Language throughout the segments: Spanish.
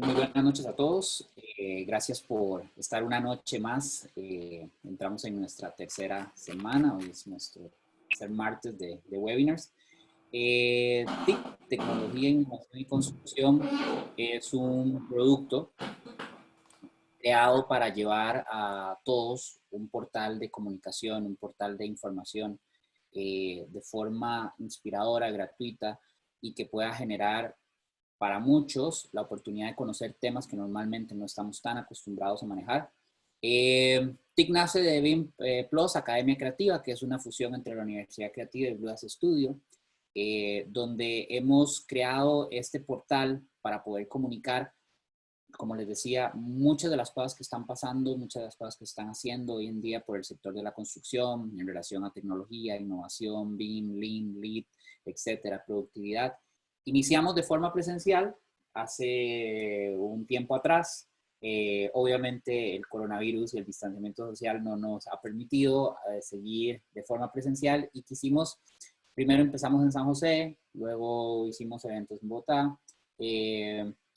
Muy buenas noches a todos. Gracias por estar una noche más. Entramos en nuestra tercera semana. Hoy es nuestro tercer martes de webinars. TIC, Tecnología, Innovación y Construcción, es un producto creado para llevar a todos un portal de comunicación, un portal de información de forma inspiradora, gratuita y que pueda generar para muchos la oportunidad de conocer temas que normalmente no estamos tan acostumbrados a manejar. TIC nace de BIM Plus, Academia Creativa, que es una fusión entre la Universidad Creativa y Blue Studio, donde hemos creado este portal para poder comunicar, como les decía, muchas de las cosas que están pasando, muchas de las cosas que están haciendo hoy en día por el sector de la construcción en relación a tecnología, innovación, BIM, Lean, Lead, etcétera, productividad. Iniciamos de forma presencial hace un tiempo atrás. Obviamente el coronavirus y el distanciamiento social no nos ha permitido seguir de forma presencial y quisimos, primero empezamos en San José, luego hicimos eventos en Bogotá.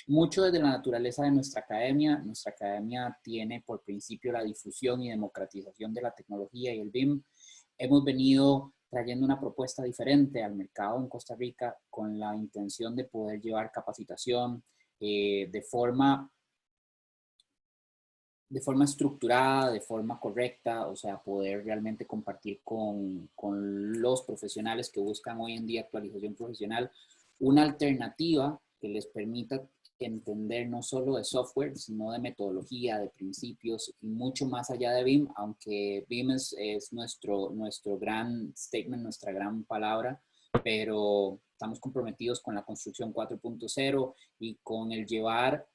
Mucho desde la naturaleza de nuestra academia. Nuestra academia tiene por principio la difusión y democratización de la tecnología y el BIM. Hemos venido trayendo una propuesta diferente al mercado en Costa Rica con la intención de poder llevar capacitación de forma estructurada, de forma correcta, o sea, poder realmente compartir con los profesionales que buscan hoy en día actualización profesional una alternativa que les permita entender no solo de software, sino de metodología, de principios y mucho más allá de BIM, aunque BIM es nuestro gran statement, nuestra gran palabra, pero estamos comprometidos con la construcción 4.0 y con el llevar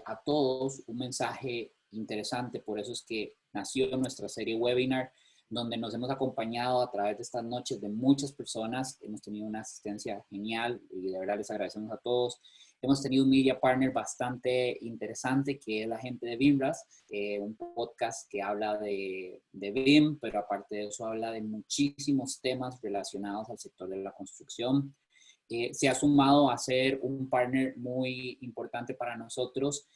a todos un mensaje interesante. Por eso es que nació nuestra serie webinar, donde nos hemos acompañado a través de estas noches de muchas personas. Hemos tenido una asistencia genial y de verdad les agradecemos a todos. Hemos tenido un media partner bastante interesante, que es la gente de BIMRAS, un podcast que habla de BIM, pero aparte de eso habla de muchísimos temas relacionados al sector de la construcción. Se ha sumado a ser un partner muy importante para nosotros,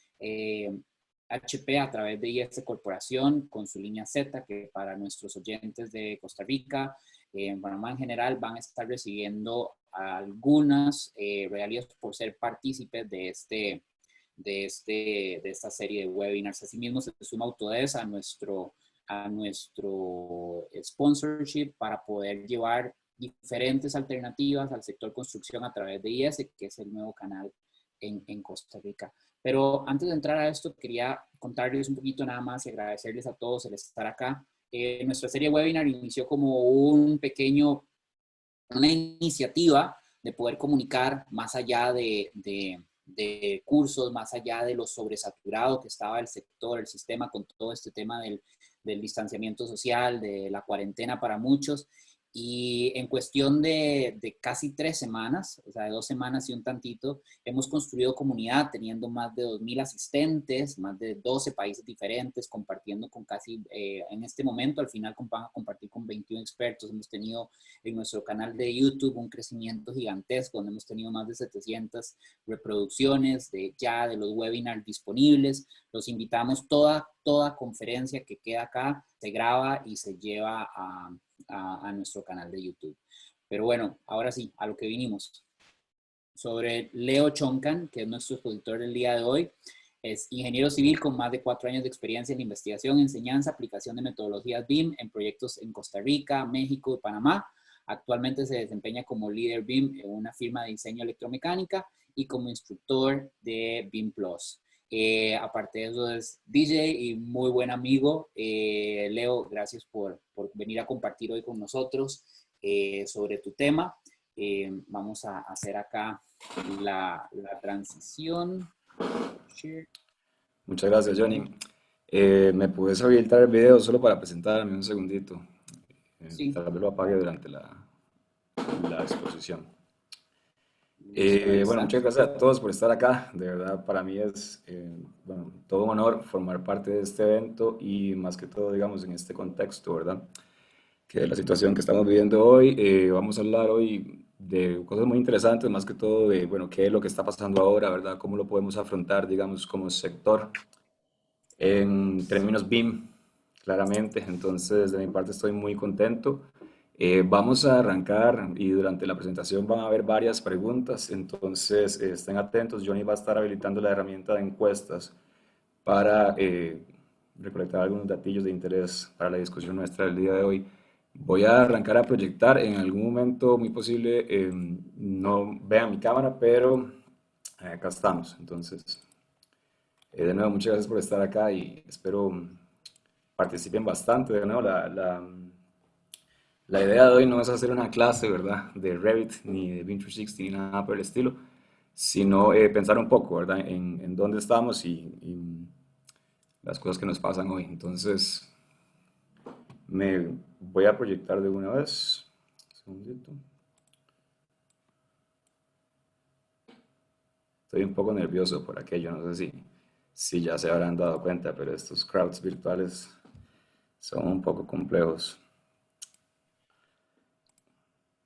HP a través de IS Corporación con su línea Z, que para nuestros oyentes de Costa Rica, en Panamá en general, van a estar recibiendo algunas regalías por ser partícipes de esta serie de webinars. Asimismo, se suma Autodesk a nuestro sponsorship para poder llevar diferentes alternativas al sector construcción a través de IS, que es el nuevo canal en Costa Rica. Pero antes de entrar a esto, quería contarles un poquito nada más y agradecerles a todos el estar acá. Nuestra serie webinar inició como una iniciativa de poder comunicar más allá de cursos, más allá de lo sobresaturado que estaba el sector, el sistema con todo este tema del distanciamiento social, de la cuarentena para muchos. Y en cuestión de casi 3 semanas, o sea, de 2 semanas y un tantito, hemos construido comunidad teniendo más de 2.000 asistentes, más de 12 países diferentes, compartiendo con casi, en este momento, al final vamos a compartir con 21 expertos. Hemos tenido en nuestro canal de YouTube un crecimiento gigantesco, donde hemos tenido más de 700 reproducciones de los webinars disponibles. Los invitamos, toda conferencia que queda acá se graba y se lleva a nuestro canal de YouTube. Pero bueno, ahora sí, a lo que vinimos. Sobre Leo Choncan, que es nuestro expositor del día de hoy. Es ingeniero civil con más de 4 años de experiencia en investigación, enseñanza, aplicación de metodologías BIM en proyectos en Costa Rica, México y Panamá. Actualmente se desempeña como líder BIM en una firma de diseño electromecánica y como instructor de BIM Plus. Aparte de eso es DJ y muy buen amigo. Leo, gracias por venir a compartir hoy con nosotros sobre tu tema. Vamos a hacer acá la transición. Share. Muchas gracias, Johnny. ¿Me puedes habilitar el video solo para presentarme un segundito? Sí, Tal vez lo apague durante la exposición. listo, ahí Bueno, está. muchas gracias a todos por estar acá. De verdad, para mí es bueno, todo un honor formar parte de este evento y más que todo, digamos, en este contexto, ¿verdad? Que la situación que estamos viviendo hoy, vamos a hablar hoy de cosas muy interesantes, más que todo de, bueno, qué es lo que está pasando ahora, ¿verdad? Cómo lo podemos afrontar, digamos, como sector en términos BIM, claramente. Entonces, de mi parte estoy muy contento. Vamos a arrancar y durante la presentación van a haber varias preguntas, entonces estén atentos. Johnny va a estar habilitando la herramienta de encuestas para recolectar algunos datillos de interés para la discusión nuestra del día de hoy. Voy a arrancar a proyectar en algún momento, muy posible, no vean mi cámara, pero acá estamos. Entonces, de nuevo, muchas gracias por estar acá y espero participen bastante. De nuevo, la idea de hoy no es hacer una clase, ¿verdad?, de Revit ni de Vim 360 ni nada por el estilo, sino pensar un poco, ¿verdad?, en dónde estamos y las cosas que nos pasan hoy. Entonces, me voy a proyectar de una vez. Un segundito. Estoy un poco nervioso por aquello, no sé si ya se habrán dado cuenta, pero estos crowds virtuales son un poco complejos.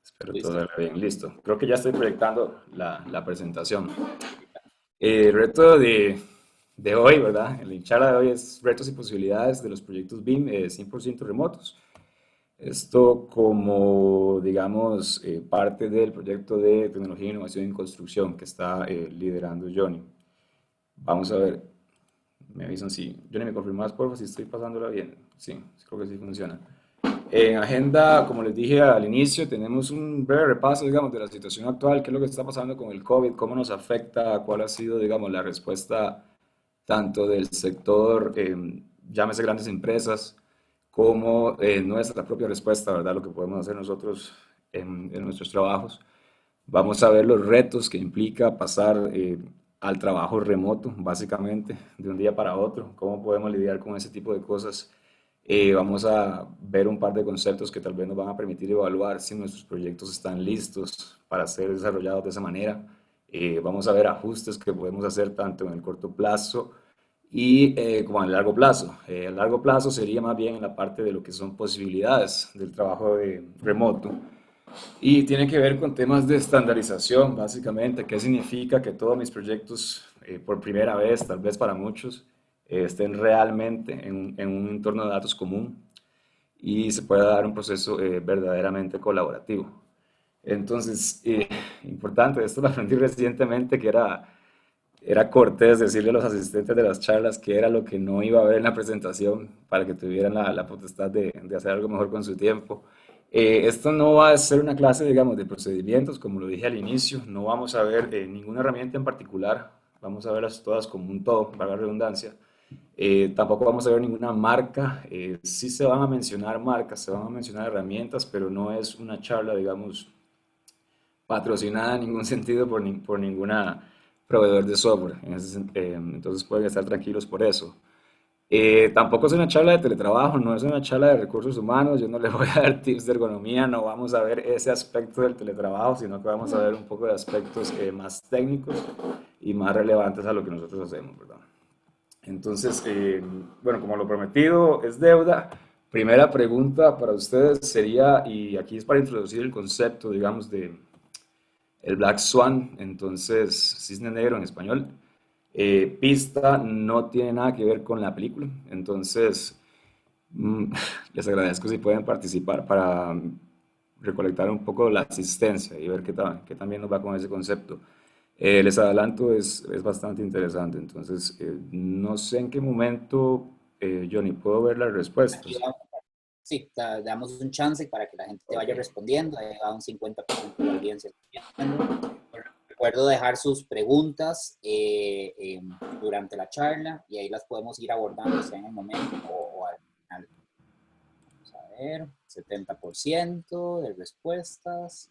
Espero todo Listo. salga bien. Listo. Creo que ya estoy proyectando la presentación. El reto de hoy, ¿verdad? La charla de hoy es retos y posibilidades de los proyectos BIM 100% remotos. Esto como, digamos, parte del proyecto de tecnología e innovación en construcción que está liderando Johnny. Vamos a ver, me avisan si... Johnny, ¿me confirmas, por favor, si estoy pasándola bien? Sí, creo que sí funciona. En agenda, como les dije al inicio, tenemos un breve repaso, digamos, de la situación actual, qué es lo que está pasando con el COVID, cómo nos afecta, cuál ha sido, digamos, la respuesta tanto del sector, llámese grandes empresas, como nuestra propia respuesta, ¿verdad? Lo que podemos hacer nosotros en nuestros trabajos. Vamos a ver los retos que implica pasar al trabajo remoto, básicamente, de un día para otro, cómo podemos lidiar con ese tipo de cosas. Vamos a ver un par de conceptos que tal vez nos van a permitir evaluar si nuestros proyectos están listos para ser desarrollados de esa manera. Vamos a ver ajustes que podemos hacer tanto en el corto plazo y como en el largo plazo. El largo plazo sería más bien en la parte de lo que son posibilidades del trabajo remoto. Y tiene que ver con temas de estandarización, básicamente. ¿Qué significa que todos mis proyectos, por primera vez, tal vez para muchos, estén realmente en un entorno de datos común y se pueda dar un proceso verdaderamente colaborativo? Entonces, importante, esto lo aprendí recientemente, que era cortés decirle a los asistentes de las charlas que era lo que no iba a ver en la presentación para que tuvieran la potestad de hacer algo mejor con su tiempo. Esto no va a ser una clase, digamos, de procedimientos, como lo dije al inicio, no vamos a ver ninguna herramienta en particular, vamos a verlas todas como un todo, valga la redundancia. Tampoco vamos a ver ninguna marca, sí se van a mencionar marcas, se van a mencionar herramientas, pero no es una charla, digamos, patrocinada en ningún sentido por ninguna proveedor de software. Entonces pueden estar tranquilos por eso. Tampoco es una charla de teletrabajo, no es una charla de recursos humanos, yo no les voy a dar tips de ergonomía, no vamos a ver ese aspecto del teletrabajo, sino que vamos a ver un poco de aspectos más técnicos y más relevantes a lo que nosotros hacemos, ¿verdad? Entonces, bueno, como lo prometido es deuda, primera pregunta para ustedes sería, y aquí es para introducir el concepto, digamos, de el Black Swan, entonces Cisne Negro en español. Pista no tiene nada que ver con la película, entonces mm, les agradezco si pueden participar para recolectar un poco la asistencia y ver qué también nos va con ese concepto. Les adelanto, es bastante interesante, entonces no sé en qué momento, Johnny, puedo ver las Aquí respuestas. sí, damos un chance para que la gente te Ok. vaya respondiendo. Ahí va un 50% de la audiencia respondiendo. Recuerdo dejar sus preguntas durante la charla y ahí las podemos ir abordando, sea en el momento o al final. Vamos a ver, 70% de respuestas.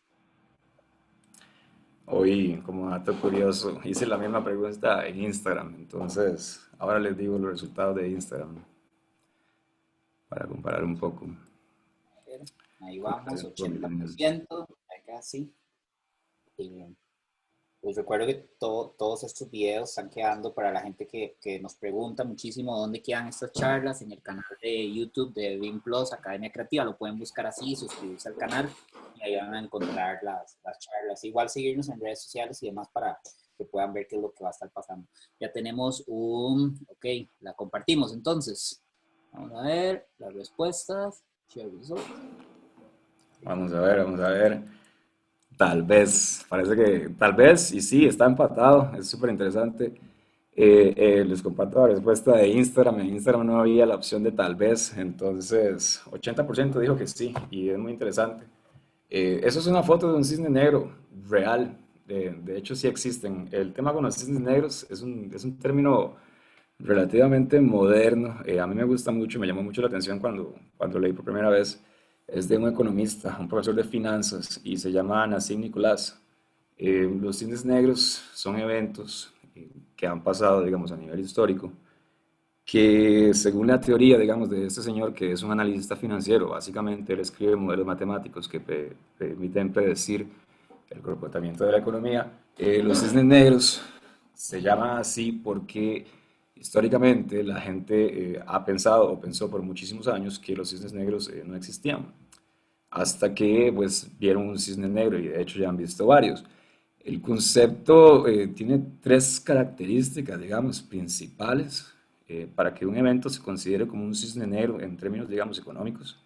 Hoy, como dato curioso, hice la misma pregunta en Instagram, entonces ahora les digo los resultados de Instagram para comparar un poco. A ver, ahí vamos, Comparación promedio. 80%, acá sí. Pues recuerdo que todos estos videos están quedando para la gente que nos pregunta muchísimo dónde quedan estas charlas en el canal de YouTube de BIM Plus Academia Creativa. Lo pueden buscar así, suscribirse al canal y ahí van a encontrar las charlas. Igual seguirnos en redes sociales y demás para que puedan ver qué es lo que va a estar pasando. Ya tenemos ok, la compartimos entonces. Vamos a ver las respuestas. Share results. Vamos a ver, vamos a ver. Tal vez, parece que tal vez, y sí, está empatado, es súper interesante. Les comparto la respuesta de Instagram. En Instagram no había la opción de tal vez, entonces 80% dijo que sí, y es muy interesante. Eso es una foto de un cisne negro real, de hecho sí existen. El tema con los cisnes negros es un término relativamente moderno. A mí me gusta mucho, me llamó mucho la atención cuando leí por primera vez. Es de un economista, un profesor de finanzas, y se llama Nassim Nicolás. Los cisnes negros son eventos que han pasado, digamos, a nivel histórico, que según la teoría, digamos, de este señor, que es un analista financiero, básicamente él escribe modelos matemáticos que permiten predecir el comportamiento de la economía. Los cisnes negros se llaman así porque históricamente la gente ha pensado o pensó por muchísimos años que los cisnes negros no existían, hasta que pues vieron un cisne negro y de hecho ya han visto varios. El concepto tiene tres características, digamos, principales para que un evento se considere como un cisne negro en términos, digamos, económicos.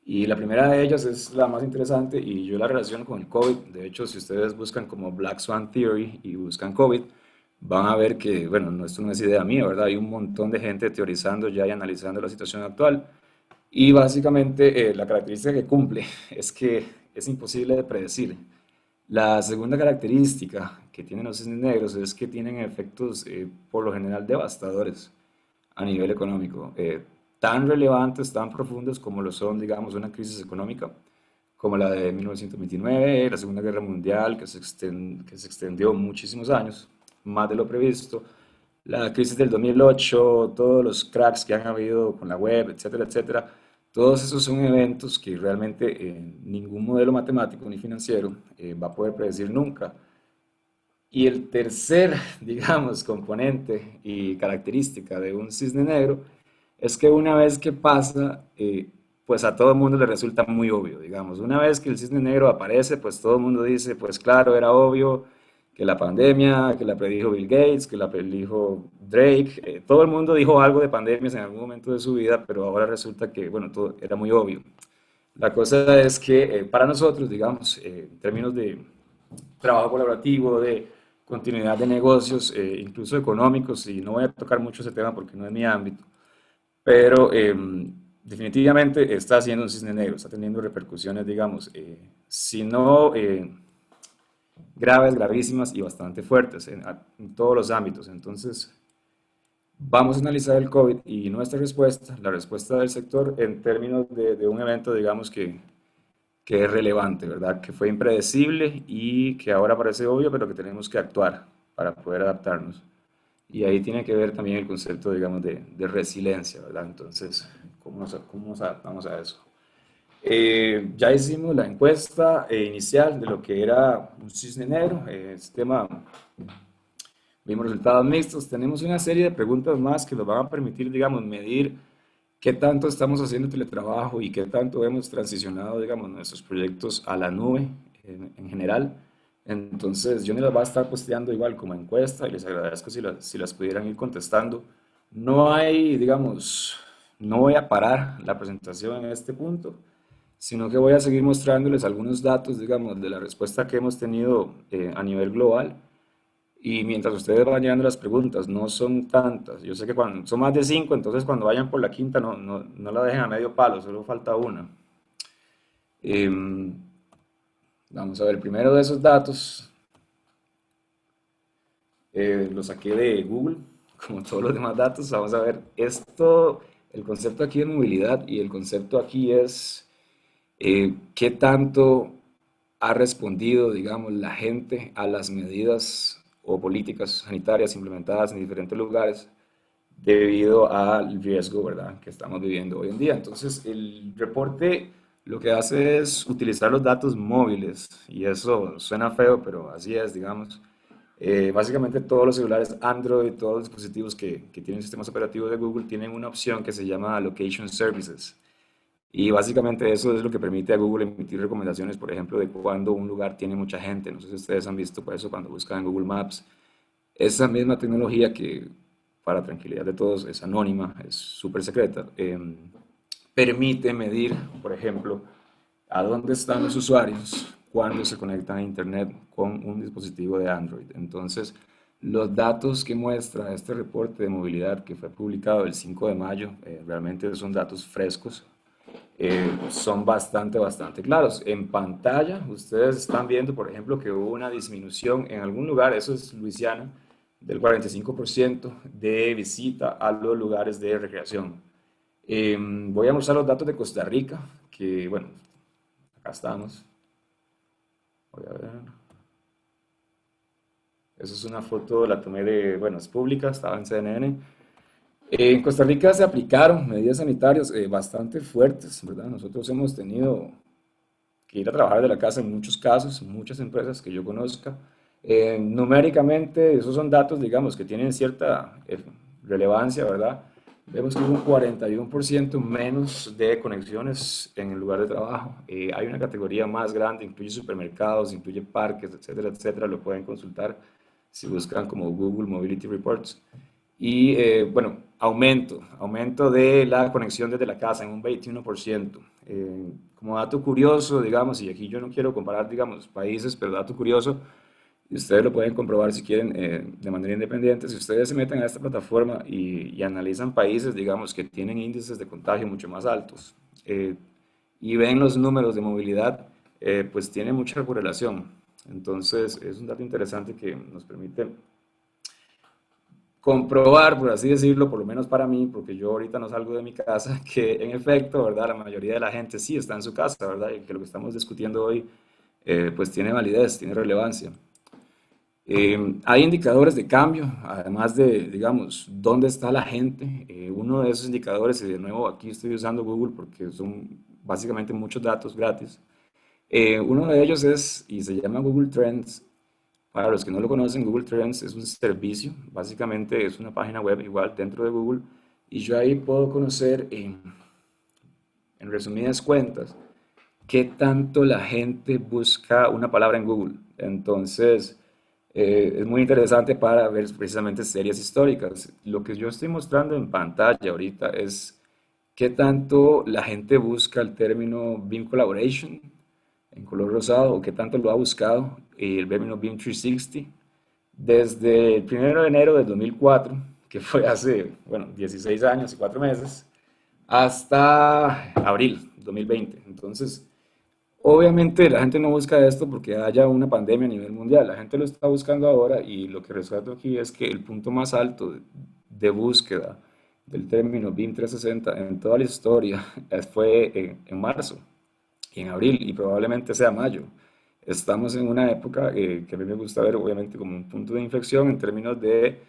Y la primera de ellas es la más interesante y yo la relaciono con el COVID. De hecho, si ustedes buscan como Black Swan Theory y buscan COVID, van a ver que, bueno, esto no es idea mía, ¿verdad? Hay un montón de gente teorizando ya y analizando la situación actual. Y básicamente la característica que cumple es que es imposible de predecir. La segunda característica que tienen los cisnes negros es que tienen efectos por lo general devastadores a nivel económico, tan relevantes, tan profundos como lo son, digamos, una crisis económica como la de 1929, la Segunda Guerra Mundial, que se extendió muchísimos años, más de lo previsto, la crisis del 2008, todos los cracks que han habido con la web, etcétera, etcétera. Todos esos son eventos que realmente ningún modelo matemático ni financiero va a poder predecir nunca. Y el tercer, digamos, componente y característica de un cisne negro es que una vez que pasa, pues a todo el mundo le resulta muy obvio, digamos. Una vez que el cisne negro aparece, pues todo el mundo dice, pues claro, era obvio que la pandemia, que la predijo Bill Gates, que la predijo Drake, todo el mundo dijo algo de pandemias en algún momento de su vida, pero ahora resulta que, bueno, todo era muy obvio. La cosa es que para nosotros, digamos, en términos de trabajo colaborativo, de continuidad de negocios, incluso económicos, y no voy a tocar mucho ese tema porque no es mi ámbito, pero definitivamente está haciendo un cisne negro, está teniendo repercusiones, digamos, si no graves, gravísimas y bastante fuertes en todos los ámbitos. Entonces, vamos a analizar el COVID y nuestra respuesta, la respuesta del sector en términos de un evento, digamos, que es relevante, ¿verdad? Que fue impredecible y que ahora parece obvio, pero que tenemos que actuar para poder adaptarnos. Y ahí tiene que ver también el concepto, digamos, de resiliencia, ¿verdad? Entonces, cómo nos adaptamos a eso? Ya hicimos la encuesta inicial de lo que era un cisne negro. Este tema, vimos resultados mixtos. Tenemos una serie de preguntas más que nos van a permitir, digamos, medir qué tanto estamos haciendo teletrabajo y qué tanto hemos transicionado, digamos, nuestros proyectos a la nube en general. Entonces, yo me las va a estar posteando igual como encuesta y les agradezco si las pudieran ir contestando. No hay, digamos, no voy a parar la presentación en este punto, sino que voy a seguir mostrándoles algunos datos, digamos, de la respuesta que hemos tenido a nivel global y mientras ustedes van llegando las preguntas, no son tantas. Yo sé que cuando son más de cinco, entonces cuando vayan por la quinta no la dejen a medio palo, solo falta una. Em, Vamos a ver, el primero de esos datos lo saqué de Google, como todos los demás datos. Vamos a ver, esto, el concepto aquí es movilidad y el concepto aquí es qué tanto ha respondido, digamos, la gente a las medidas o políticas sanitarias implementadas en diferentes lugares debido al riesgo, ¿verdad?, que estamos viviendo hoy en día. Entonces, el reporte lo que hace es utilizar los datos móviles, y eso suena feo, pero así es, digamos. Básicamente todos los celulares Android, todos los dispositivos que tienen sistemas operativos de Google tienen una opción que se llama Location Services. Y básicamente eso es lo que permite a Google emitir recomendaciones, por ejemplo, de cuando un lugar tiene mucha gente. No sé si ustedes han visto por eso cuando buscan en Google Maps. Esa misma tecnología que, para tranquilidad de todos, es anónima, es súper secreta, permite medir, por ejemplo, a dónde están los usuarios cuando se conectan a Internet con un dispositivo de Android. Entonces, los datos que muestra este reporte de movilidad que fue publicado el 5 de mayo, realmente son datos frescos, son bastante claros. En pantalla, ustedes están viendo, por ejemplo, que hubo una disminución en algún lugar, eso es Luisiana, del 45% de visita a los lugares de recreación. Voy a mostrar los datos de Costa Rica, que bueno, acá estamos. Voy a ver. Esa es una foto, la tomé de, bueno, es pública, estaba en CNN. En Costa Rica se aplicaron medidas sanitarias bastante fuertes, ¿verdad? Nosotros hemos tenido que ir a trabajar de la casa en muchos casos, muchas empresas que yo conozca. Numéricamente, esos son datos, digamos, que tienen cierta relevancia, ¿verdad? Vemos que hubo un 41% menos de conexiones en el lugar de trabajo. Hay una categoría más grande, incluye supermercados, incluye parques, etcétera, etcétera. Lo pueden consultar si buscan como Google Mobility Reports. Y bueno, aumento de la conexión desde la casa en un 21%. Como dato curioso, digamos, y aquí yo no quiero comparar, digamos, países, pero dato curioso, y ustedes lo pueden comprobar si quieren de manera independiente, si ustedes se meten a esta plataforma y analizan países, digamos, que tienen índices de contagio mucho más altos y ven los números de movilidad, pues tiene mucha correlación. Entonces, es un dato interesante que nos permite comprobar, por así decirlo, por lo menos para mí, porque yo ahorita no salgo de mi casa, que en efecto, ¿verdad? La mayoría de la gente sí está en su casa, ¿verdad? Y que lo que estamos discutiendo hoy, pues tiene validez, tiene relevancia. Hay indicadores de cambio, además de, digamos, dónde está la gente. Uno de esos indicadores, y de nuevo aquí estoy usando Google porque son básicamente muchos datos gratis. Uno de ellos es, y se llama Google Trends. Para los que no lo conocen, Google Trends es un servicio, básicamente es una página web igual dentro de Google, y yo ahí puedo conocer, en resumidas cuentas, qué tanto la gente busca una palabra en Google. Entonces, es muy interesante para ver precisamente series históricas. Lo que yo estoy mostrando en pantalla ahorita es qué tanto la gente busca el término BIM Collaboration en color rosado o qué tanto lo ha buscado el término BIM 360 desde el 1 de enero del 2004, que fue hace, bueno, 16 años y 4 meses, hasta abril 2020. Entonces, obviamente la gente no busca esto porque haya una pandemia a nivel mundial, la gente lo está buscando ahora y lo que resalto aquí es que el punto más alto de búsqueda del término BIM 360 en toda la historia fue en marzo y en abril y probablemente sea mayo. Estamos en una época que a mí me gusta ver obviamente como un punto de inflexión en términos de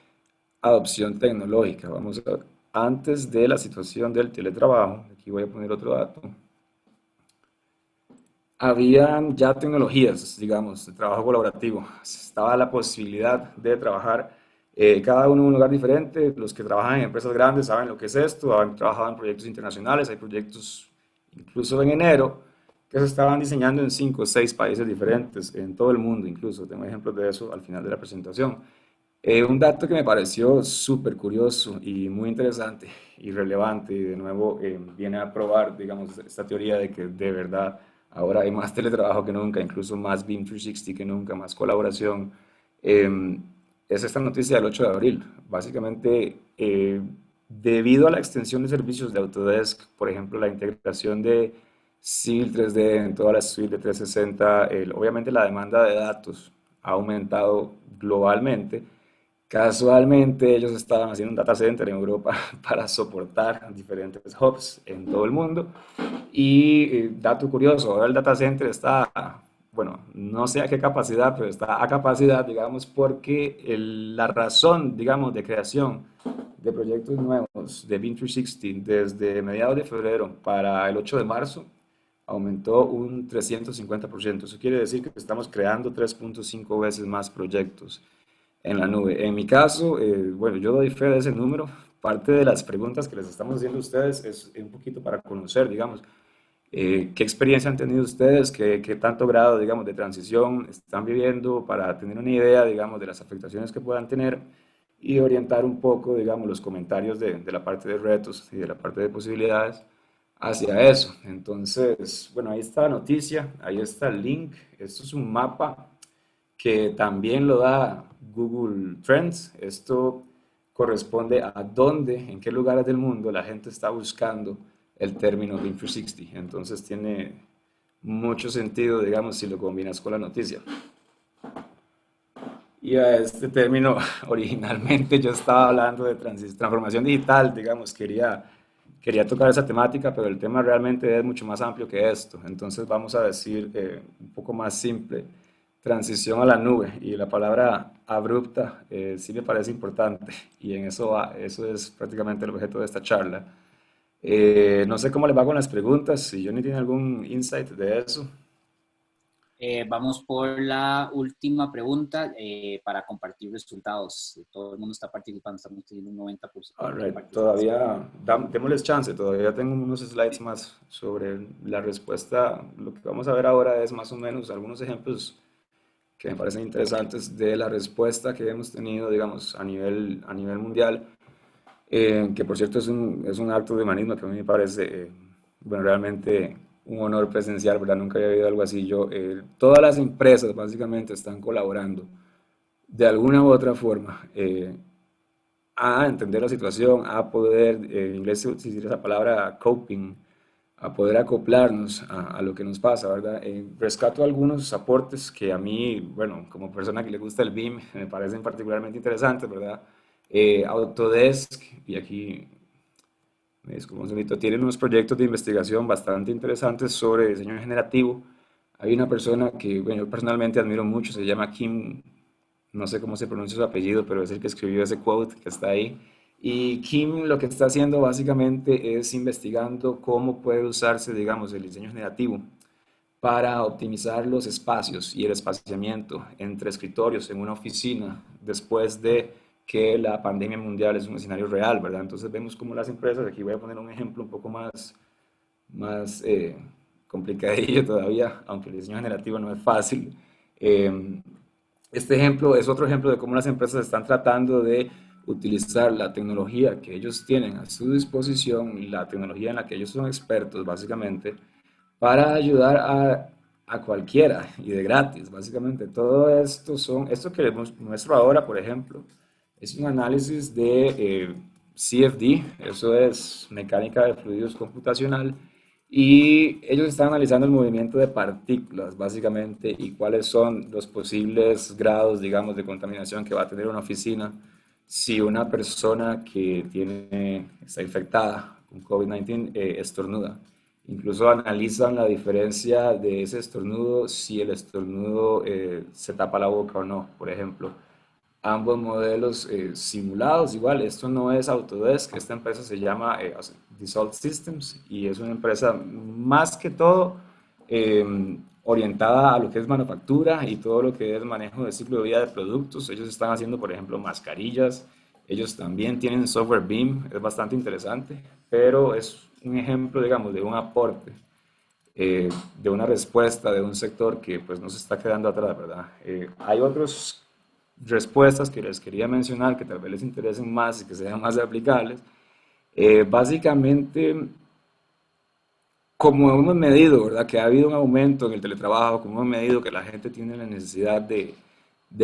adopción tecnológica. Vamos antes de la situación del teletrabajo, aquí voy a poner otro dato, habían ya tecnologías, digamos, de trabajo colaborativo. Estaba la posibilidad de trabajar cada uno en un lugar diferente. Los que trabajan en empresas grandes saben lo que es esto, han trabajado en proyectos internacionales, hay proyectos incluso en enero que se estaban diseñando en 5 o 6 países diferentes, en todo el mundo incluso. Tengo ejemplos de eso al final de la presentación. Un dato que me pareció súper curioso y muy interesante y relevante, y de nuevo viene a probar, digamos, esta teoría de que de verdad ahora hay más teletrabajo que nunca, incluso más BIM 360 que nunca, más colaboración. eh, es esta noticia del 8 de abril. Básicamente, debido a la extensión de servicios de Autodesk, por ejemplo, la integración de Civil 3D en toda la suite de 360, obviamente la demanda de datos ha aumentado globalmente. Casualmente ellos estaban haciendo un data center en Europa para soportar diferentes hubs en todo el mundo. Y dato curioso, ahora el data center está, bueno, no sé a qué capacidad, pero está a capacidad, digamos, porque la razón, digamos, de creación de proyectos nuevos de BIM 360 desde mediados de febrero para el 8 de marzo aumentó un 350%. Eso quiere decir que estamos creando 3.5 veces más proyectos en la nube. En mi caso, bueno, yo doy fe de ese número. Parte de las preguntas que les estamos haciendo a ustedes es un poquito para conocer, digamos, ¿Qué experiencia han tenido ustedes? ¿Qué tanto grado, digamos, de transición están viviendo para tener una idea, digamos, de las afectaciones que puedan tener y orientar un poco, digamos, los comentarios de la parte de retos y de la parte de posibilidades hacia eso? Entonces, bueno, ahí está la noticia, ahí está el link. Esto es un mapa que también lo da Google Trends. Esto corresponde a dónde, en qué lugares del mundo la gente está buscando el término BIM 360. Entonces tiene mucho sentido, digamos, si lo combinas con la noticia. Y a este término, originalmente yo estaba hablando de transformación digital, digamos, quería tocar esa temática, pero el tema realmente es mucho más amplio que esto. Entonces vamos a decir un poco más simple, transición a la nube. Y la palabra abrupta sí me parece importante y en eso va, eso es prácticamente el objeto de esta charla. No sé cómo le va con las preguntas, si Johnny tiene algún insight de eso. Vamos por la última pregunta para compartir resultados. Todo el mundo está participando, estamos teniendo un All 90% de right, participación. todavía, démosles chance, todavía tengo unos slides más sobre la respuesta. Lo que vamos a ver ahora es más o menos algunos ejemplos que me parecen interesantes de la respuesta que hemos tenido, digamos, a nivel mundial, que por cierto es un acto de humanismo que a mí me parece, bueno, realmente un honor presenciar, ¿verdad? Nunca había habido algo así. Todas las empresas básicamente están colaborando de alguna u otra forma a entender la situación, a poder, en inglés se utiliza esa palabra coping, a poder acoplarnos a lo que nos pasa, ¿verdad? Rescato algunos aportes que a mí, bueno, como persona que le gusta el BIM, me parecen particularmente interesantes, ¿verdad? Autodesk, y aquí me disculpo un segundito, tienen unos proyectos de investigación bastante interesantes sobre diseño generativo. Hay una persona que, bueno, yo personalmente admiro mucho, se llama Kim, no sé cómo se pronuncia su apellido, pero es el que escribió ese quote que está ahí. Y Kim lo que está haciendo básicamente es investigando cómo puede usarse, digamos, el diseño generativo para optimizar los espacios y el espaciamiento entre escritorios en una oficina después de que la pandemia mundial es un escenario real, ¿verdad? Entonces vemos cómo las empresas, aquí voy a poner un ejemplo un poco más complicadillo todavía, aunque el diseño generativo no es fácil. Eh, este ejemplo es otro ejemplo de cómo las empresas están tratando de utilizar la tecnología que ellos tienen a su disposición, la tecnología en la que ellos son expertos básicamente, para ayudar a cualquiera y de gratis, básicamente. Todo esto esto que les muestro ahora, por ejemplo, es un análisis de CFD, eso es mecánica de fluidos computacional, y ellos están analizando el movimiento de partículas, básicamente, y cuáles son los posibles grados, digamos, de contaminación que va a tener una oficina si una persona que está infectada con COVID-19 estornuda. Incluso analizan la diferencia de ese estornudo si el estornudo se tapa la boca o no, por ejemplo. Ambos modelos simulados, igual, esto no es Autodesk, esta empresa se llama Dassault Systems y es una empresa más que todo orientada a lo que es manufactura y todo lo que es manejo de ciclo de vida de productos. Ellos están haciendo, por ejemplo, mascarillas, ellos también tienen software BIM, es bastante interesante, pero es un ejemplo, digamos, de un aporte, de una respuesta de un sector que pues no se está quedando atrás, ¿verdad? Hay otros respuestas que les quería mencionar que tal vez les interesen más y que sean más aplicables. Básicamente, como hemos medido, ¿verdad? Que ha habido un aumento en el teletrabajo, como hemos medido que la gente tiene la necesidad de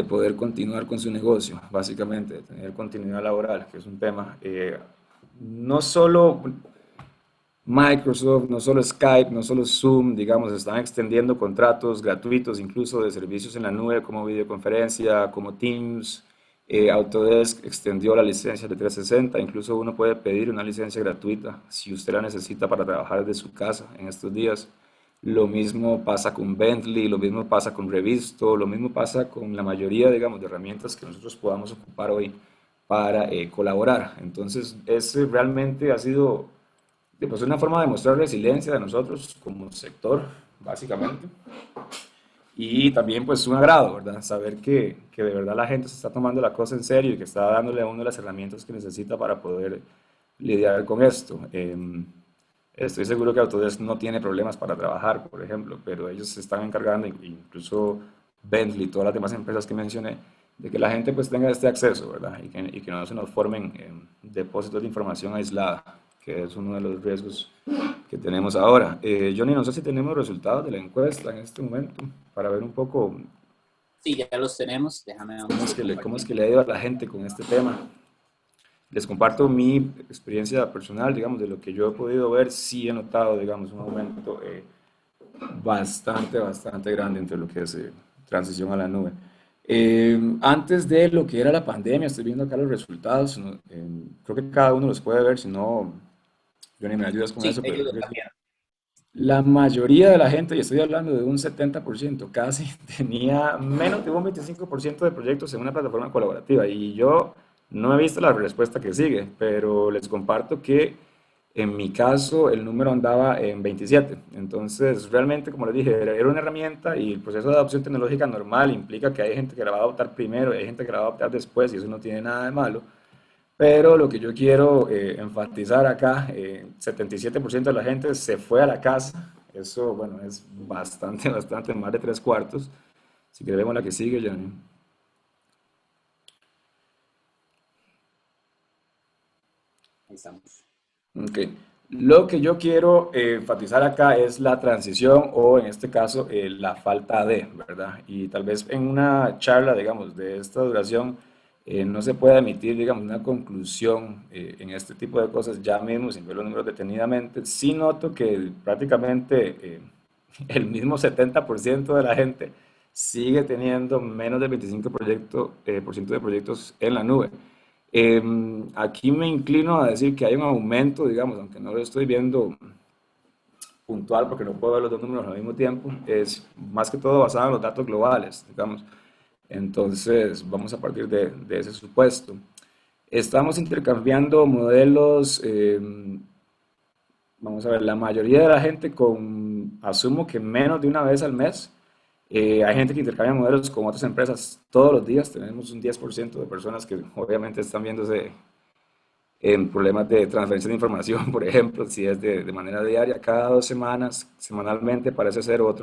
poder continuar con su negocio, básicamente, de tener continuidad laboral, que es un tema, no solo Microsoft, no solo Skype, no solo Zoom, digamos, están extendiendo contratos gratuitos, incluso de servicios en la nube como videoconferencia, como Teams. Autodesk extendió la licencia de 360, incluso uno puede pedir una licencia gratuita si usted la necesita para trabajar desde su casa en estos días. Lo mismo pasa con Bentley, lo mismo pasa con Revisto, lo mismo pasa con la mayoría, digamos, de herramientas que nosotros podamos ocupar hoy para colaborar. Entonces, ese realmente ha sido pues una forma de mostrar resiliencia de nosotros como sector, básicamente. Y también pues un agrado, ¿verdad? Saber que de verdad la gente se está tomando la cosa en serio y que está dándole a uno las herramientas que necesita para poder lidiar con esto. Estoy seguro que Autodesk no tiene problemas para trabajar, por ejemplo, pero ellos se están encargando, incluso Bentley y todas las demás empresas que mencioné, de que la gente pues tenga este acceso, ¿verdad? Y que no se nos formen depósitos de información aislada, que es uno de los riesgos que tenemos ahora. Johnny, no sé si tenemos resultados de la encuesta en este momento para ver un poco Sí, ya los tenemos. Déjame, vamos cómo es que compartiendo. le ha ido a la gente con este tema. Les comparto mi experiencia personal, digamos, de lo que yo he podido ver, sí he notado, digamos, un aumento bastante grande entre lo que es transición a la nube. Antes de lo que era la pandemia, estoy viendo acá los resultados, ¿no? Creo que cada uno los puede ver, si no, Johnny, me ayudas con Sí, eso, pero ellos creo que sí. también. La mayoría de la gente, y estoy hablando de un 70% casi, tenía menos de un 25% de proyectos en una plataforma colaborativa. Y yo no he visto la respuesta que sigue, pero les comparto que en mi caso el número andaba en 27. Entonces, realmente, como les dije, era una herramienta y el proceso de adopción tecnológica normal implica que hay gente que la va a adoptar primero y hay gente que la va a adoptar después y eso no tiene nada de malo. Pero lo que yo quiero enfatizar acá, 77% de la gente se fue a la casa. Eso, bueno, es bastante, más de tres cuartos. Si queremos la que sigue, Johnny. Ahí estamos. Ok. Lo que yo quiero enfatizar acá es la transición o en este caso la falta de, ¿verdad? Y tal vez en una charla, digamos, de esta duración no se puede emitir, digamos, una conclusión en este tipo de cosas ya mismo sin ver los números detenidamente. Sí noto que prácticamente el mismo 70% de la gente sigue teniendo menos del 25% por ciento de proyectos en la nube. Aquí me inclino a decir que hay un aumento, digamos, aunque no lo estoy viendo puntual porque no puedo ver los dos números al mismo tiempo, es más que todo basado en los datos globales, digamos. Entonces, vamos a partir de ese supuesto. Estamos intercambiando modelos, vamos a ver, la mayoría de la gente asumo que menos de una vez al mes. Hay gente que intercambia modelos con otras empresas todos los días. Tenemos un 10% de personas que obviamente están viéndose en problemas de transferencia de información, por ejemplo, si es de manera diaria, cada 2 semanas, semanalmente, parece ser otra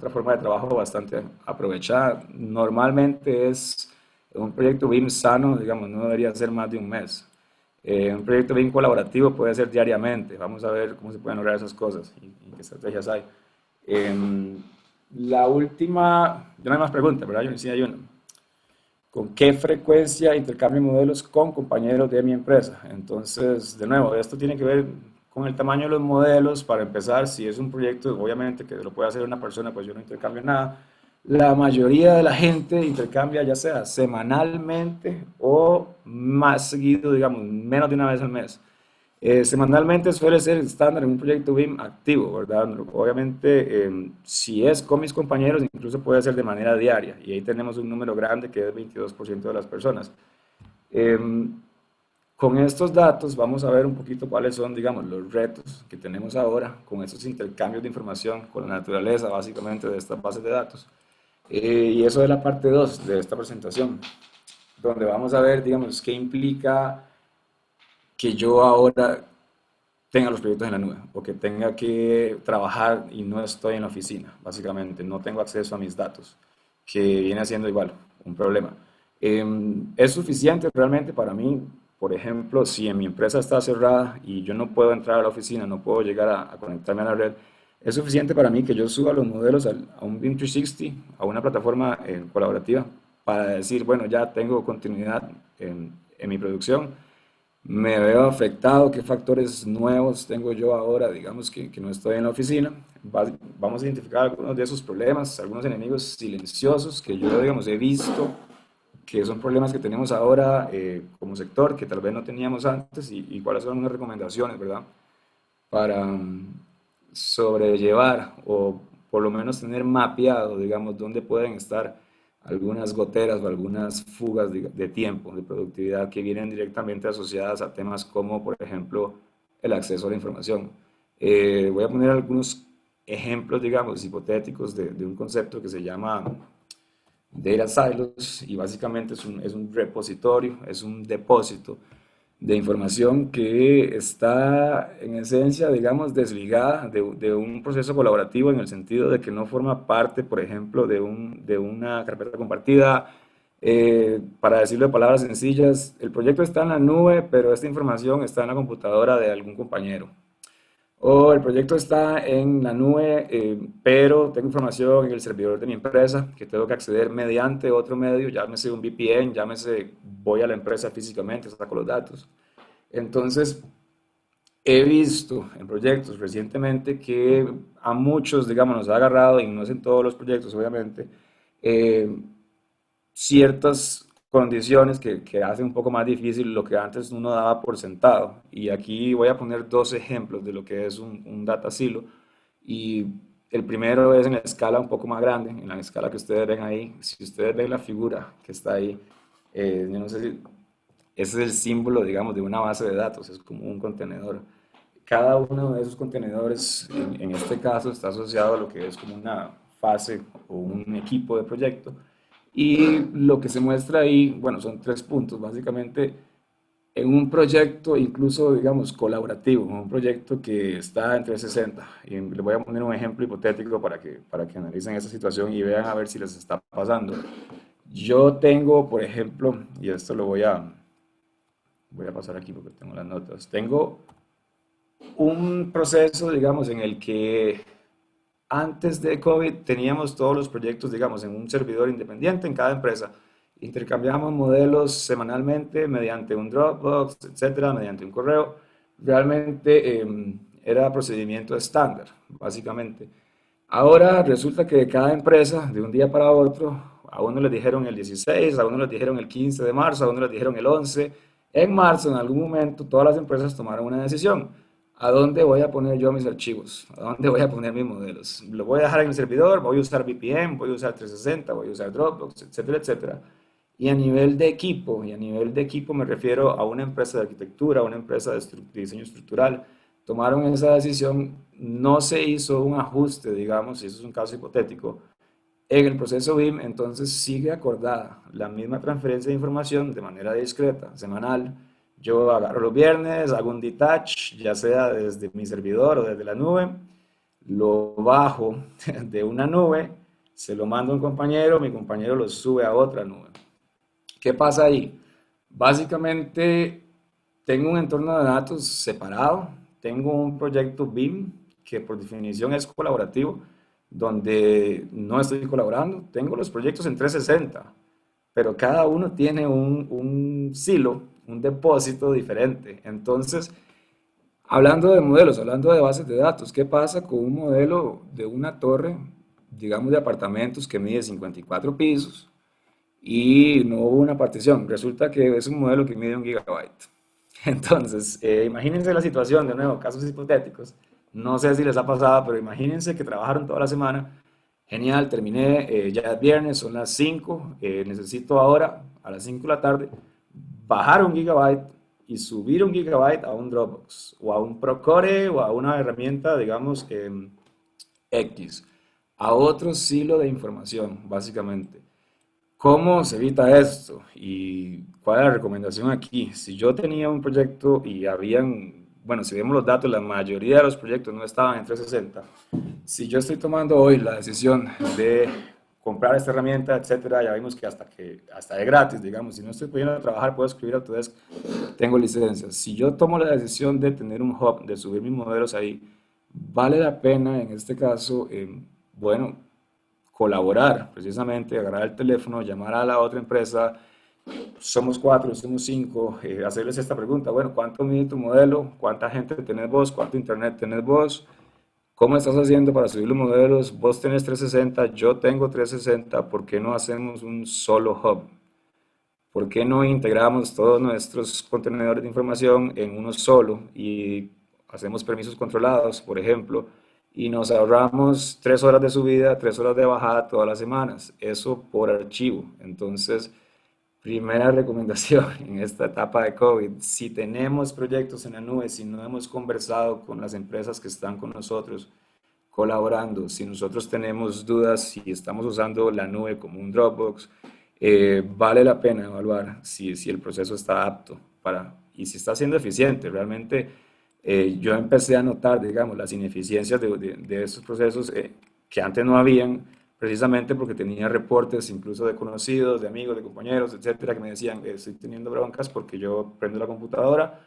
forma de trabajo bastante aprovechada. Normalmente es un proyecto BIM sano, digamos, no debería ser más de un mes. Un proyecto BIM colaborativo puede ser diariamente. Vamos a ver cómo se pueden lograr esas cosas y qué estrategias hay. Em, la última, ya no hay más preguntas, ¿verdad? Yo ni siquiera hay una. ¿Con qué frecuencia intercambio modelos con compañeros de mi empresa? Entonces, de nuevo, esto tiene que ver con el tamaño de los modelos. Para empezar, si es un proyecto, obviamente que lo puede hacer una persona, pues yo no intercambio nada. La mayoría de la gente intercambia ya sea semanalmente o más seguido, digamos, menos de una vez al mes. Semanalmente suele ser estándar en un proyecto BIM activo, ¿verdad? Obviamente, si es con mis compañeros, incluso puede ser de manera diaria, y ahí tenemos un número grande que es 22% de las personas. Em, con estos datos vamos a ver un poquito cuáles son, digamos, los retos que tenemos ahora con estos intercambios de información con la naturaleza, básicamente, de estas bases de datos. Y eso es la parte 2 de esta presentación, donde vamos a ver, digamos, qué implica que yo ahora tenga los proyectos en la nube o que tenga que trabajar y no estoy en la oficina, básicamente, no tengo acceso a mis datos, que viene siendo igual un problema. ¿Es suficiente realmente para mí? Por ejemplo, si en mi empresa está cerrada y yo no puedo entrar a la oficina, no puedo llegar a conectarme a la red, ¿es suficiente para mí que yo suba los modelos a un BIM 360, a una plataforma colaborativa, para decir, bueno, ya tengo continuidad en mi producción? Me veo afectado, qué factores nuevos tengo yo ahora, digamos que no estoy en la oficina. Vamos a identificar algunos de esos problemas, algunos enemigos silenciosos que yo, digamos, he visto, que son problemas que tenemos ahora como sector, que tal vez no teníamos antes, y cuáles son unas recomendaciones, ¿verdad? Para sobrellevar o por lo menos tener mapeado, digamos, dónde pueden estar algunas goteras o algunas fugas de tiempo, de productividad que vienen directamente asociadas a temas como, por ejemplo, el acceso a la información. Voy a poner algunos ejemplos, digamos, hipotéticos de un concepto que se llama Data Silos y básicamente es un repositorio, es un depósito de información que está en esencia, digamos, desligada de un proceso colaborativo en el sentido de que no forma parte, por ejemplo, de una carpeta compartida. Para decirlo de palabras sencillas, el proyecto está en la nube, pero esta información está en la computadora de algún compañero. O el proyecto está en la nube, pero tengo información en el servidor de mi empresa que tengo que acceder mediante otro medio, llámese un VPN, llámese voy a la empresa físicamente, saco los datos. Entonces, he visto en proyectos recientemente que a muchos, digamos, nos ha agarrado, y no es en todos los proyectos, obviamente, eh, ciertas condiciones que hacen un poco más difícil lo que antes uno daba por sentado. Y aquí voy a poner dos ejemplos de lo que es un data silo. Y el primero es en la escala un poco más grande, en la escala que ustedes ven ahí. Si ustedes ven la figura que está ahí, yo no sé si ese es el símbolo, digamos, de una base de datos, es como un contenedor. Cada uno de esos contenedores, en este caso, está asociado a lo que es como una fase o un equipo de proyecto. Y lo que se muestra ahí, bueno, son tres puntos, básicamente, en un proyecto incluso, digamos, colaborativo, un proyecto que está en 360. Y les voy a poner un ejemplo hipotético para que analicen esa situación y vean a ver si les está pasando. Yo tengo, por ejemplo, y esto voy a pasar aquí porque tengo las notas. Tengo un proceso, digamos, en el que antes de COVID teníamos todos los proyectos, digamos, en un servidor independiente en cada empresa. Intercambiamos modelos semanalmente mediante un Dropbox, etcétera, mediante un correo. Realmente era procedimiento estándar, básicamente. Ahora resulta que cada empresa, de un día para otro, a uno les dijeron el 16, a uno les dijeron el 15 de marzo, a uno les dijeron el 11. En marzo, en algún momento, todas las empresas tomaron una decisión. ¿A dónde voy a poner yo mis archivos? ¿A dónde voy a poner mis modelos? ¿Lo voy a dejar en el servidor? ¿Voy a usar VPN? ¿Voy a usar 360? ¿Voy a usar Dropbox? Etcétera, etcétera. Y a nivel de equipo me refiero a una empresa de arquitectura, a una empresa de diseño estructural, tomaron esa decisión, no se hizo un ajuste, digamos, si eso es un caso hipotético, en el proceso BIM, entonces sigue acordada la misma transferencia de información de manera discreta, semanal. Yo agarro los viernes, hago un detach, ya sea desde mi servidor o desde la nube, lo bajo de una nube, se lo mando a un compañero, mi compañero lo sube a otra nube. ¿Qué pasa ahí? Básicamente, tengo un entorno de datos separado, tengo un proyecto BIM que por definición es colaborativo, donde no estoy colaborando, tengo los proyectos en 360, pero cada uno tiene un silo, un depósito diferente. Entonces, hablando de modelos, hablando de bases de datos, ¿qué pasa con un modelo de una torre, digamos, de apartamentos que mide 54 pisos? Y no hubo una partición. Resulta que es un modelo que mide 1 gigabyte. Entonces, imagínense la situación, de nuevo, casos hipotéticos. No sé si les ha pasado, pero imagínense que trabajaron toda la semana. Genial, terminé, ya es viernes, son las 5, necesito ahora, a las 5 de la tarde, bajar 1 gigabyte y subir 1 gigabyte a un Dropbox o a un Procore o a una herramienta, digamos, X, a otro silo de información, básicamente. ¿Cómo se evita esto? ¿Y cuál es la recomendación aquí? Si yo tenía un proyecto y habían, bueno, si vemos los datos, la mayoría de los proyectos no estaban en 360. Si yo estoy tomando hoy la decisión de comprar esta herramienta, etcétera, ya vimos que hasta es gratis, digamos, si no estoy pudiendo trabajar, puedo escribir Autodesk, tengo licencias. Si yo tomo la decisión de tener un hub, de subir mis modelos ahí, vale la pena en este caso, bueno, colaborar, precisamente, agarrar el teléfono, llamar a la otra empresa, somos cuatro, somos cinco, hacerles esta pregunta, bueno, ¿cuánto mide tu modelo? ¿Cuánta gente tenés vos? ¿Cuánto internet tenés vos? ¿Cómo estás haciendo para subir los modelos? Vos tenés 360, yo tengo 360, ¿por qué no hacemos un solo hub? ¿Por qué no integramos todos nuestros contenedores de información en uno solo y hacemos permisos controlados, por ejemplo, y nos ahorramos 3 horas de subida, 3 horas de bajada todas las semanas? Eso por archivo. Entonces, primera recomendación en esta etapa de COVID, si tenemos proyectos en la nube, si no hemos conversado con las empresas que están con nosotros colaborando, si nosotros tenemos dudas, si estamos usando la nube como un Dropbox, vale la pena evaluar si el proceso está apto y si está siendo eficiente. Realmente yo empecé a notar, digamos, las ineficiencias de estos procesos que antes no habían, precisamente porque tenía reportes incluso de conocidos, de amigos, de compañeros, etcétera, que me decían, estoy teniendo broncas porque yo prendo la computadora,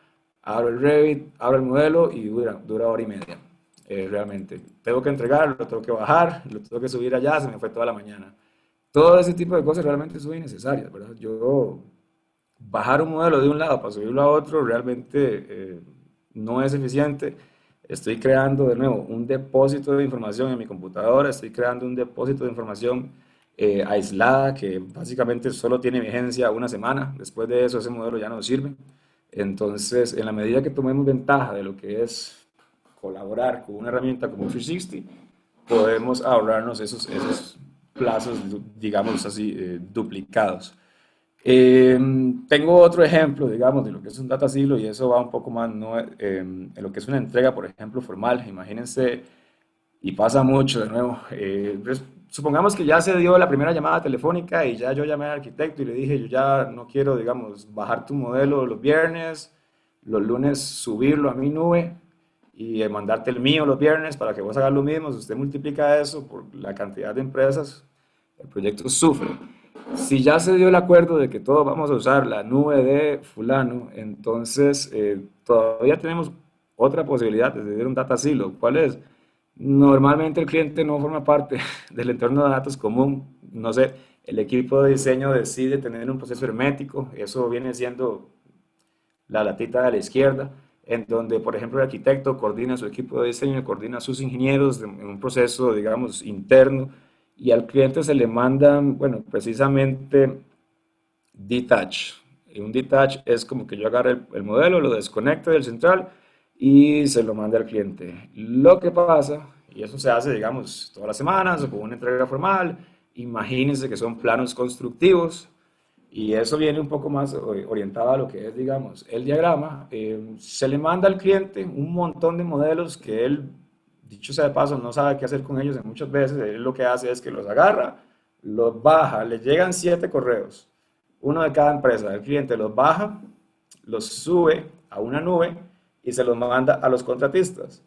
abro el Revit, abro el modelo y dura hora y media. Realmente, tengo que entregarlo, lo tengo que bajar, lo tengo que subir allá, se me fue toda la mañana. Todo ese tipo de cosas realmente son innecesarias, ¿verdad? Yo bajar un modelo de un lado para subirlo a otro realmente no es eficiente. Estoy creando de nuevo un depósito de información en mi computadora, estoy creando un depósito de información aislada que básicamente solo tiene vigencia una semana. Después de eso ese modelo ya no sirve. Entonces, en la medida que tomemos ventaja de lo que es colaborar con una herramienta como 360, podemos ahorrarnos esos plazos, digamos así, duplicados. Eh, Tengo otro ejemplo, digamos, de lo que es un data silo y eso va un poco más no, en lo que es una entrega, por ejemplo, formal. Imagínense, y pasa mucho de nuevo, supongamos que ya se dio la primera llamada telefónica y ya yo llamé al arquitecto y le dije, yo ya no quiero, digamos, bajar tu modelo los viernes, los lunes subirlo a mi nube y mandarte el mío los viernes para que vos hagas lo mismo. Si usted multiplica eso por la cantidad de empresas, el proyecto sufre. Si ya se dio el acuerdo de que todos vamos a usar la nube de fulano, entonces todavía tenemos otra posibilidad de tener un data silo. ¿Cuál es? Normalmente el cliente no forma parte del entorno de datos común. No sé, el equipo de diseño decide tener un proceso hermético. Eso viene siendo la latita de la izquierda, en donde, por ejemplo, el arquitecto coordina su equipo de diseño, coordina a sus ingenieros en un proceso, digamos, interno, y al cliente se le mandan, bueno, precisamente detach. Y un detach es como que yo agarre el modelo, lo desconecte del central y se lo mande al cliente. Lo que pasa, y eso se hace, digamos, todas las semanas o con una entrega formal, imagínense que son planos constructivos y eso viene un poco más orientado a lo que es, digamos, el diagrama. Se le manda al cliente un montón de modelos que él, dicho sea de paso, no sabe qué hacer con ellos en muchas veces. Él lo que hace es que los agarra, los baja, le llegan 7 correos, uno de cada empresa. El cliente los baja, los sube a una nube y se los manda a los contratistas.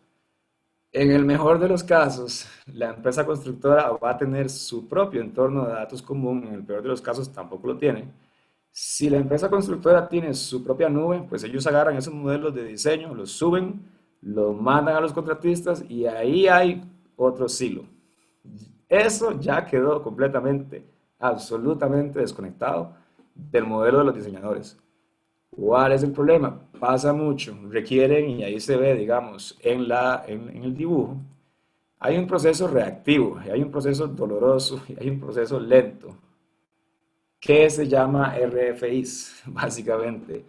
En el mejor de los casos, la empresa constructora va a tener su propio entorno de datos común, en el peor de los casos tampoco lo tiene. Si la empresa constructora tiene su propia nube, pues ellos agarran esos modelos de diseño, los suben, los mandan a los contratistas y ahí hay otro silo. Eso ya quedó completamente, absolutamente desconectado del modelo de los diseñadores. ¿Cuál es el problema? Pasa mucho, requieren, y ahí se ve, digamos, en el dibujo, hay un proceso reactivo, y hay un proceso doloroso, y hay un proceso lento, que se llama RFIs, básicamente.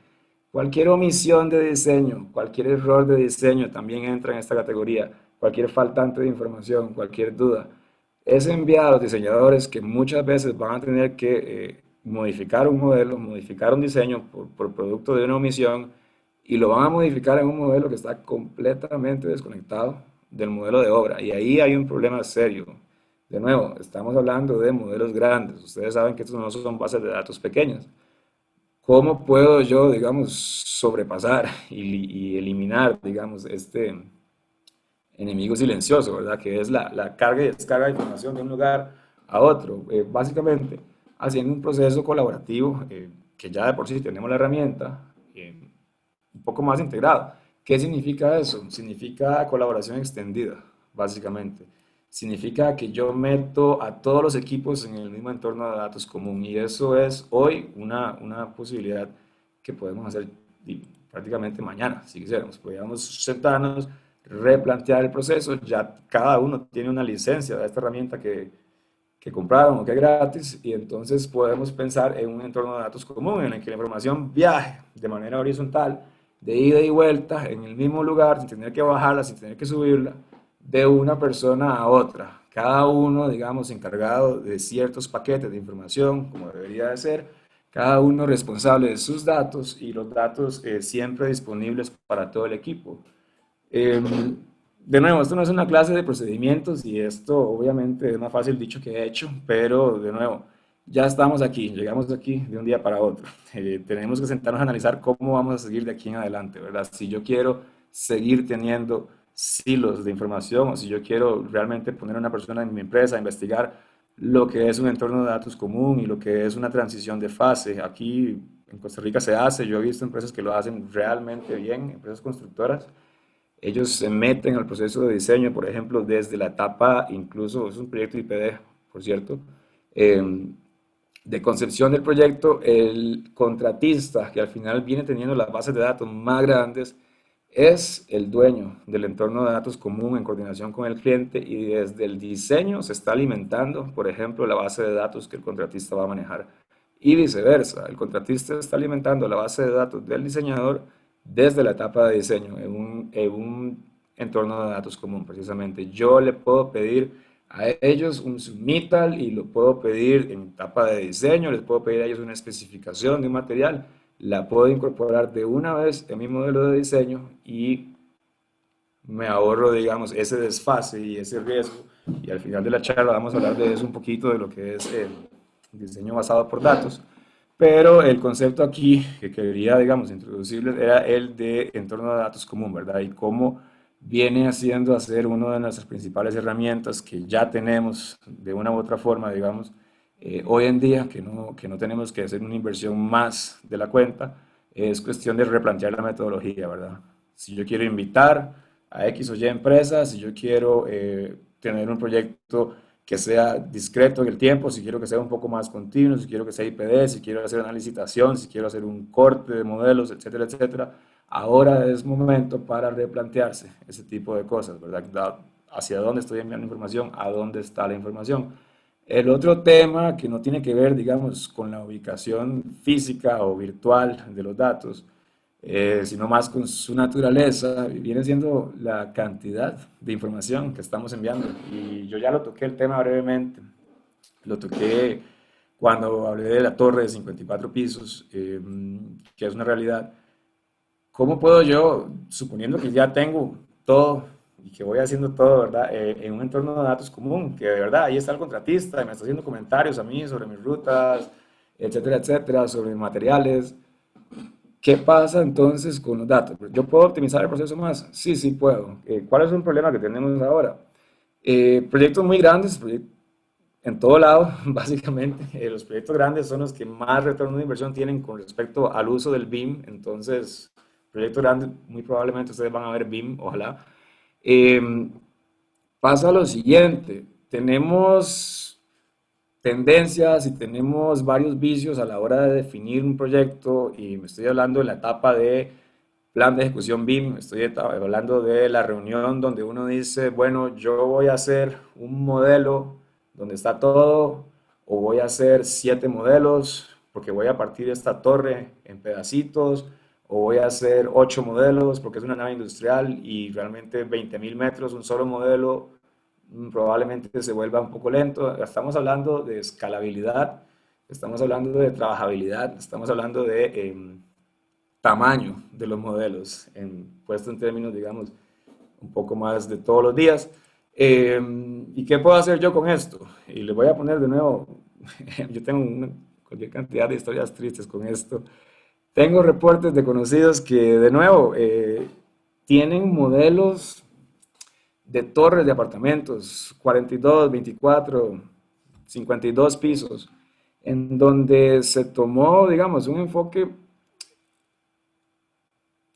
Cualquier omisión de diseño, cualquier error de diseño también entra en esta categoría, cualquier faltante de información, cualquier duda, es enviado a los diseñadores que muchas veces van a tener que modificar un modelo, modificar un diseño por producto de una omisión y lo van a modificar en un modelo que está completamente desconectado del modelo de obra. Y ahí hay un problema serio. De nuevo, estamos hablando de modelos grandes. Ustedes saben que estos no son bases de datos pequeñas. ¿Cómo puedo yo, digamos, sobrepasar y eliminar, digamos, este enemigo silencioso, ¿verdad? Que es la carga y descarga de información de un lugar a otro? Básicamente, haciendo un proceso colaborativo que ya de por sí tenemos la herramienta, un poco más integrado. ¿Qué significa eso? Significa colaboración extendida, básicamente. Significa que yo meto a todos los equipos en el mismo entorno de datos común y eso es hoy una posibilidad que podemos hacer prácticamente mañana, si quisiéramos. Podríamos sentarnos, replantear el proceso, ya cada uno tiene una licencia de esta herramienta que compraron o que es gratis y entonces podemos pensar en un entorno de datos común en el que la información viaje de manera horizontal, de ida y vuelta, en el mismo lugar, sin tener que bajarla, sin tener que subirla, de una persona a otra. Cada uno, digamos, encargado de ciertos paquetes de información, como debería de ser, cada uno responsable de sus datos y los datos siempre disponibles para todo el equipo. Eh, de nuevo, esto no es una clase de procedimientos y esto obviamente es más fácil dicho que hecho, pero de nuevo, ya estamos aquí, llegamos aquí de un día para otro. Tenemos que sentarnos a analizar cómo vamos a seguir de aquí en adelante, ¿verdad? Si yo quiero seguir teniendo silos de información o si yo quiero realmente poner a una persona en mi empresa a investigar lo que es un entorno de datos común y lo que es una transición de fase. Aquí en Costa Rica se hace, yo he visto empresas que lo hacen realmente bien, empresas constructoras. Ellos se meten al proceso de diseño, por ejemplo, desde la etapa, incluso es un proyecto IPD, por cierto, eh, de concepción del proyecto, el contratista que al final viene teniendo las bases de datos más grandes es el dueño del entorno de datos común en coordinación con el cliente y desde el diseño se está alimentando, por ejemplo, la base de datos que el contratista va a manejar. Y viceversa, el contratista está alimentando la base de datos del diseñador desde la etapa de diseño en un entorno de datos común, precisamente. Yo le puedo pedir a ellos un submittal y lo puedo pedir en etapa de diseño, les puedo pedir a ellos una especificación de un material, la puedo incorporar de una vez en mi modelo de diseño y me ahorro, digamos, ese desfase y ese riesgo. Y al final de la charla vamos a hablar de eso un poquito, de lo que es el diseño basado por datos. Pero el concepto aquí que quería, digamos, introducirles era el de entorno de datos común, ¿verdad? Y cómo viene haciendo a ser una de nuestras principales herramientas que ya tenemos de una u otra forma, digamos, hoy en día, que no tenemos que hacer una inversión más de la cuenta, es cuestión de replantear la metodología, ¿verdad? Si yo quiero invitar a X o Y empresas, si yo quiero tener un proyecto que sea discreto en el tiempo, si quiero que sea un poco más continuo, si quiero que sea IPD, si quiero hacer una licitación, si quiero hacer un corte de modelos, etcétera, etcétera, ahora es momento para replantearse ese tipo de cosas, ¿verdad? Hacia dónde estoy enviando información, a dónde está la información. El otro tema que no tiene que ver, digamos, con la ubicación física o virtual de los datos, sino más con su naturaleza, viene siendo la cantidad de información que estamos enviando. Y yo ya lo toqué el tema brevemente, lo toqué cuando hablé de la torre de 54 pisos, que es una realidad. ¿Cómo puedo yo, suponiendo que ya tengo todo y que voy haciendo todo, ¿verdad? En un entorno de datos común, que de verdad ahí está el contratista y me está haciendo comentarios a mí sobre mis rutas, etcétera, etcétera, sobre mis materiales. ¿Qué pasa entonces con los datos? ¿Yo puedo optimizar el proceso más? Sí, sí puedo. ¿Cuál es un problema que tenemos ahora? Proyectos muy grandes, en todo lado, básicamente. Los proyectos grandes son los que más retorno de inversión tienen con respecto al uso del BIM. Entonces, proyectos grandes, muy probablemente ustedes van a ver BIM, ojalá. Eh, Pasa lo siguiente, tenemos tendencias y tenemos varios vicios a la hora de definir un proyecto y me estoy hablando de la etapa de plan de ejecución BIM, estoy hablando de la reunión donde uno dice, bueno, yo voy a hacer un modelo donde está todo o voy a hacer 7 modelos porque voy a partir esta torre en pedacitos o voy a hacer 8 modelos porque es una nave industrial y realmente 20.000 metros, un solo modelo probablemente se vuelva un poco lento. Estamos hablando de escalabilidad, estamos hablando de trabajabilidad, estamos hablando de tamaño de los modelos, puesto en términos, digamos, un poco más de todos los días. ¿Y qué puedo hacer yo con esto? Y les voy a poner de nuevo, yo tengo cualquier cantidad de historias tristes con esto. Tengo reportes de conocidos que, de nuevo, tienen modelos de torres de apartamentos, 42, 24, 52 pisos, en donde se tomó, digamos, un enfoque,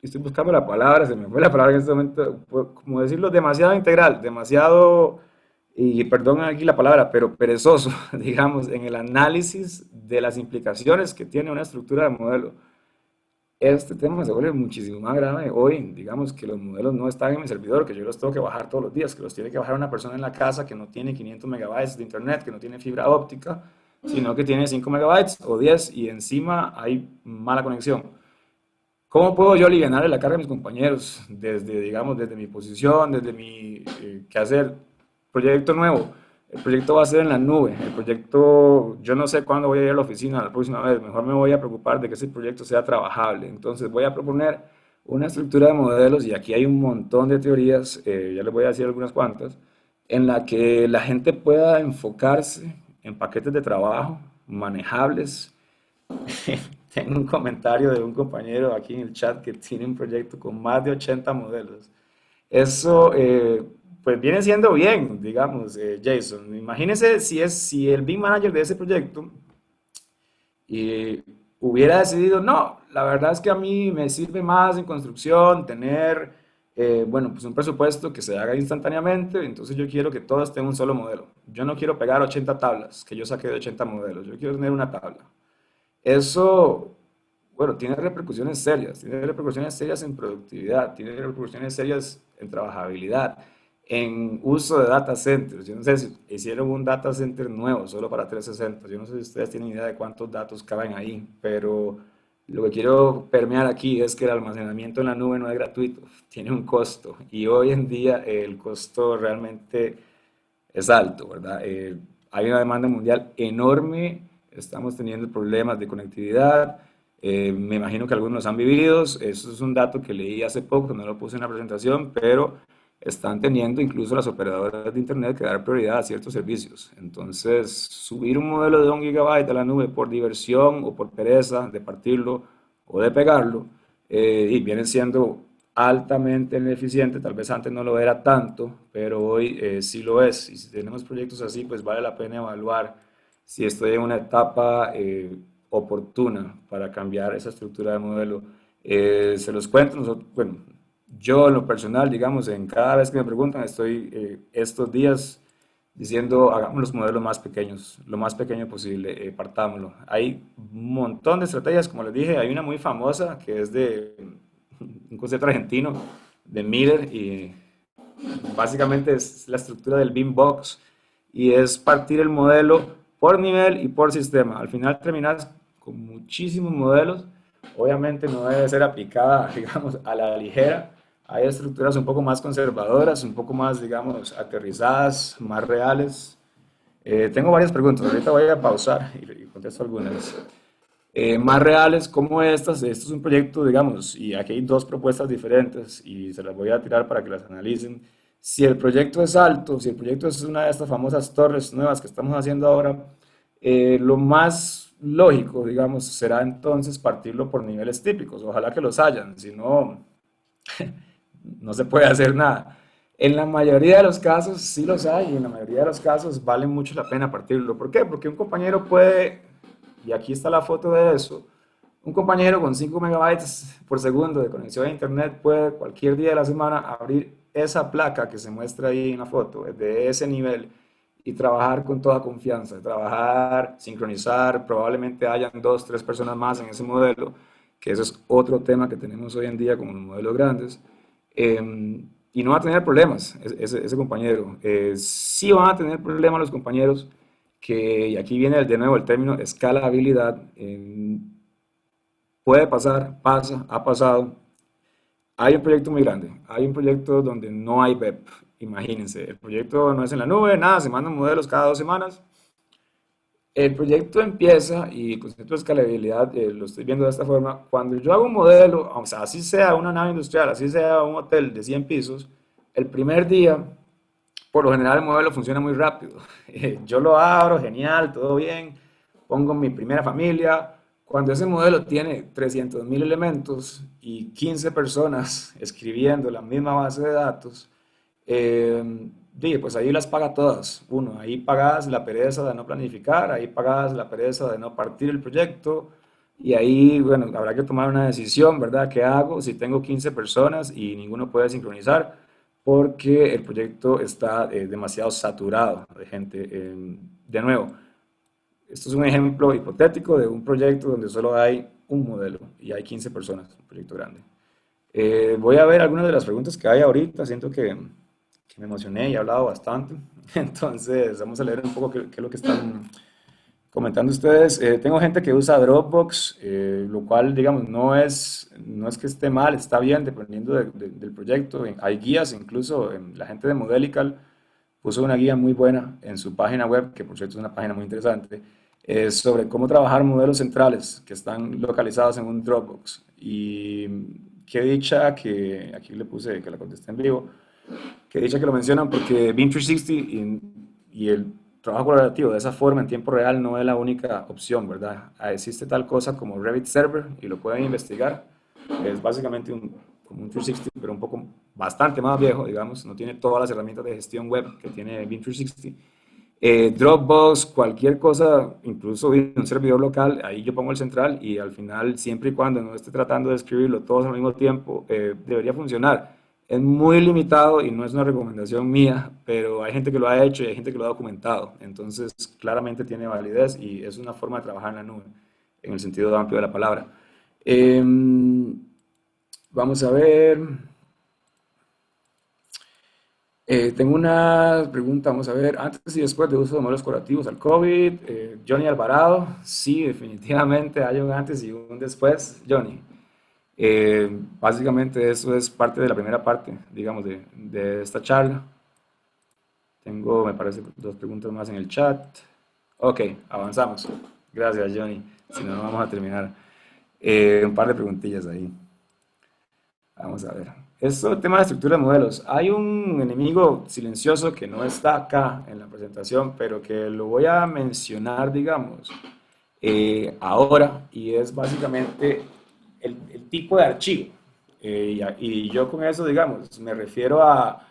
estoy buscando la palabra, se me fue la palabra en este momento, como decirlo, demasiado integral, demasiado, y perdón aquí la palabra, pero perezoso, digamos, en el análisis de las implicaciones que tiene una estructura de modelo. Este tema se vuelve muchísimo más grave hoy, digamos que los modelos no están en mi servidor, que yo los tengo que bajar todos los días, que los tiene que bajar una persona en la casa que no tiene 500 megabytes de internet, que no tiene fibra óptica, sino que tiene 5 megabytes o 10 y encima hay mala conexión. ¿Cómo puedo yo aliviar la carga de mis compañeros desde, digamos, desde mi posición, desde mi quehacer? Proyecto nuevo. El proyecto va a ser en la nube. El proyecto, yo no sé cuándo voy a ir a la oficina la próxima vez. Mejor me voy a preocupar de que ese proyecto sea trabajable. Entonces voy a proponer una estructura de modelos y aquí hay un montón de teorías, ya les voy a decir algunas cuantas, en la que la gente pueda enfocarse en paquetes de trabajo manejables. Tengo un comentario de un compañero aquí en el chat que tiene un proyecto con más de 80 modelos. Eso, pues viene siendo bien, digamos, Jason. Imagínese si el BIM manager de ese proyecto y hubiera decidido, no, la verdad es que a mí me sirve más en construcción tener, bueno, pues un presupuesto que se haga instantáneamente, entonces yo quiero que todo esté en un solo modelo. Yo no quiero pegar 80 tablas que yo saqué de 80 modelos, yo quiero tener una tabla. Eso, bueno, tiene repercusiones serias en productividad, tiene repercusiones serias en trabajabilidad, en uso de data centers. Yo no sé si hicieron un data center nuevo solo para 360, yo no sé si ustedes tienen idea de cuántos datos caben ahí, pero lo que quiero permear aquí es que el almacenamiento en la nube no es gratuito, tiene un costo y hoy en día el costo realmente es alto, ¿verdad? Hay una demanda mundial enorme, estamos teniendo problemas de conectividad, me imagino que algunos los han vivido, eso es un dato que leí hace poco, no lo puse en la presentación, pero están teniendo incluso las operadoras de Internet que dar prioridad a ciertos servicios. Entonces, subir un modelo de 1 GB a la nube por diversión o por pereza de partirlo o de pegarlo, y viene siendo altamente ineficiente, tal vez antes no lo era tanto, pero hoy sí lo es. Y si tenemos proyectos así, pues vale la pena evaluar si estoy en una etapa oportuna para cambiar esa estructura de modelo. Se los cuento, bueno, yo en lo personal, digamos, en cada vez que me preguntan, estoy estos días diciendo, hagamos los modelos más pequeños, lo más pequeño posible, partámoslo. Hay un montón de estrategias, como les dije, hay una muy famosa que es de un concepto argentino, de Miller, y básicamente es la estructura del Beambox, y es partir el modelo por nivel y por sistema. Al final terminas con muchísimos modelos, obviamente no debe ser aplicada, digamos, a la ligera. Hay estructuras un poco más conservadoras, un poco más, digamos, aterrizadas, más reales. Tengo varias preguntas, ahorita voy a pausar y contesto algunas. Más reales como estas, esto es un proyecto, digamos, y aquí hay dos propuestas diferentes y se las voy a tirar para que las analicen. Si el proyecto es alto, si el proyecto es una de estas famosas torres nuevas que estamos haciendo ahora, lo más lógico, digamos, será entonces partirlo por niveles típicos. Ojalá que los hayan, si no, no se puede hacer nada. En la mayoría de los casos sí los hay y en la mayoría de los casos vale mucho la pena partirlo. ¿Por qué? Porque un compañero puede, y aquí está la foto de eso, un compañero con 5 megabytes por segundo de conexión a internet puede cualquier día de la semana abrir esa placa que se muestra ahí en la foto, de ese nivel, y trabajar con toda confianza, trabajar, sincronizar, probablemente hayan dos, tres personas más en ese modelo, que ese es otro tema que tenemos hoy en día con los modelos grandes, y no va a tener problemas ese compañero. Sí van a tener problemas los compañeros que, y aquí viene de nuevo el término escalabilidad, puede pasar, pasa, ha pasado. Hay un proyecto muy grande, hay un proyecto donde no hay web, imagínense, el proyecto no es en la nube, nada, se mandan modelos cada 2 semanas. El proyecto empieza y el concepto de escalabilidad lo estoy viendo de esta forma. Cuando yo hago un modelo, o sea, así sea una nave industrial, así sea un hotel de 100 pisos, el primer día, por lo general el modelo funciona muy rápido. Yo lo abro, genial, todo bien, pongo mi primera familia. Cuando ese modelo tiene 300.000 elementos y 15 personas escribiendo la misma base de datos, pues ahí las paga todas. Uno, ahí pagas la pereza de no planificar, ahí pagas la pereza de no partir el proyecto y ahí, bueno, habrá que tomar una decisión, ¿verdad? ¿Qué hago si tengo 15 personas y ninguno puede sincronizar? Porque el proyecto está demasiado saturado de gente. De nuevo, esto es un ejemplo hipotético de un proyecto donde solo hay un modelo y hay 15 personas, un proyecto grande. Voy a ver algunas de las preguntas que hay ahorita. Siento que me emocioné y he hablado bastante. Entonces, vamos a leer un poco qué es lo que están comentando ustedes. Tengo gente que usa Dropbox, lo cual, digamos, no es que esté mal, está bien dependiendo del proyecto. Hay guías, incluso la gente de Modelical puso una guía muy buena en su página web, que por cierto es una página muy interesante, sobre cómo trabajar modelos centrales que están localizados en un Dropbox. Y qué dicha que aquí le puse que la contesté en vivo, qué dicha que lo mencionan porque Beam 360 y el trabajo colaborativo de esa forma en tiempo real no es la única opción, ¿verdad? Existe tal cosa como Revit Server y lo pueden investigar. Es básicamente como un 360, pero un poco bastante más viejo, digamos. No tiene todas las herramientas de gestión web que tiene BIM 360. Dropbox, cualquier cosa, incluso un servidor local, ahí yo pongo el central y al final, siempre y cuando no esté tratando de escribirlo todos al mismo tiempo, debería funcionar. Es muy limitado y no es una recomendación mía, pero hay gente que lo ha hecho y hay gente que lo ha documentado. Entonces, claramente tiene validez y es una forma de trabajar en la nube, en el sentido amplio de la palabra. Vamos a ver. Tengo una pregunta, vamos a ver, antes y después de uso de modelos curativos al COVID, Johnny Alvarado, sí, definitivamente hay un antes y un después, Johnny. Básicamente eso es parte de la primera parte, digamos, de esta charla. Tengo, me parece, dos preguntas más en el chat. Ok, avanzamos. Gracias, Johnny. Si no, no vamos a terminar. Un par de preguntillas ahí. Vamos a ver. Eso, el tema de estructura de modelos. Hay un enemigo silencioso que no está acá en la presentación, pero que lo voy a mencionar, digamos, ahora, y es básicamente el tipo de archivo. Y yo con eso, digamos, me refiero a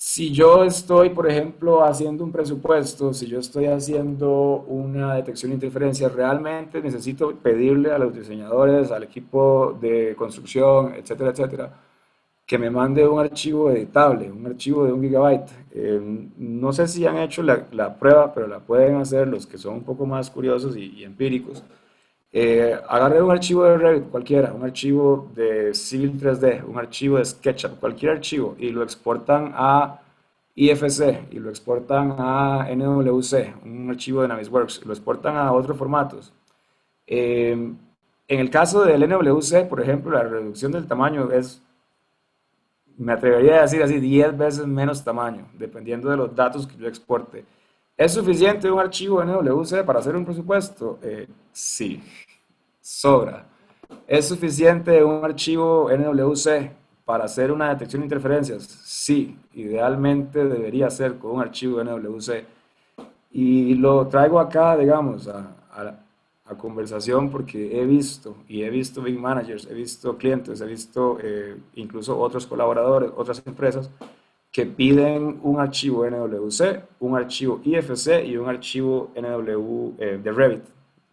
si yo estoy, por ejemplo, haciendo un presupuesto, si yo estoy haciendo una detección de interferencias, realmente necesito pedirle a los diseñadores, al equipo de construcción, etcétera, etcétera, que me mande un archivo editable, un archivo de 1 GB. No sé si han hecho la prueba, pero la pueden hacer los que son un poco más curiosos y empíricos. Agarre un archivo de Revit cualquiera, un archivo de Civil 3D, un archivo de SketchUp, cualquier archivo, y lo exportan a IFC y lo exportan a NWC, un archivo de Navisworks, lo exportan a otros formatos. En el caso del NWC, por ejemplo, la reducción del tamaño es, me atrevería a decir así, 10 veces menos tamaño, dependiendo de los datos que yo exporte. ¿Es suficiente un archivo NWC para hacer un presupuesto? Sí, sobra. ¿Es suficiente un archivo NWC para hacer una detección de interferencias? Sí, idealmente debería ser con un archivo NWC. Y lo traigo acá, digamos, a conversación porque he visto big managers, he visto clientes, he visto incluso otros colaboradores, otras empresas que piden un archivo NWC, un archivo IFC y un archivo NW de Revit.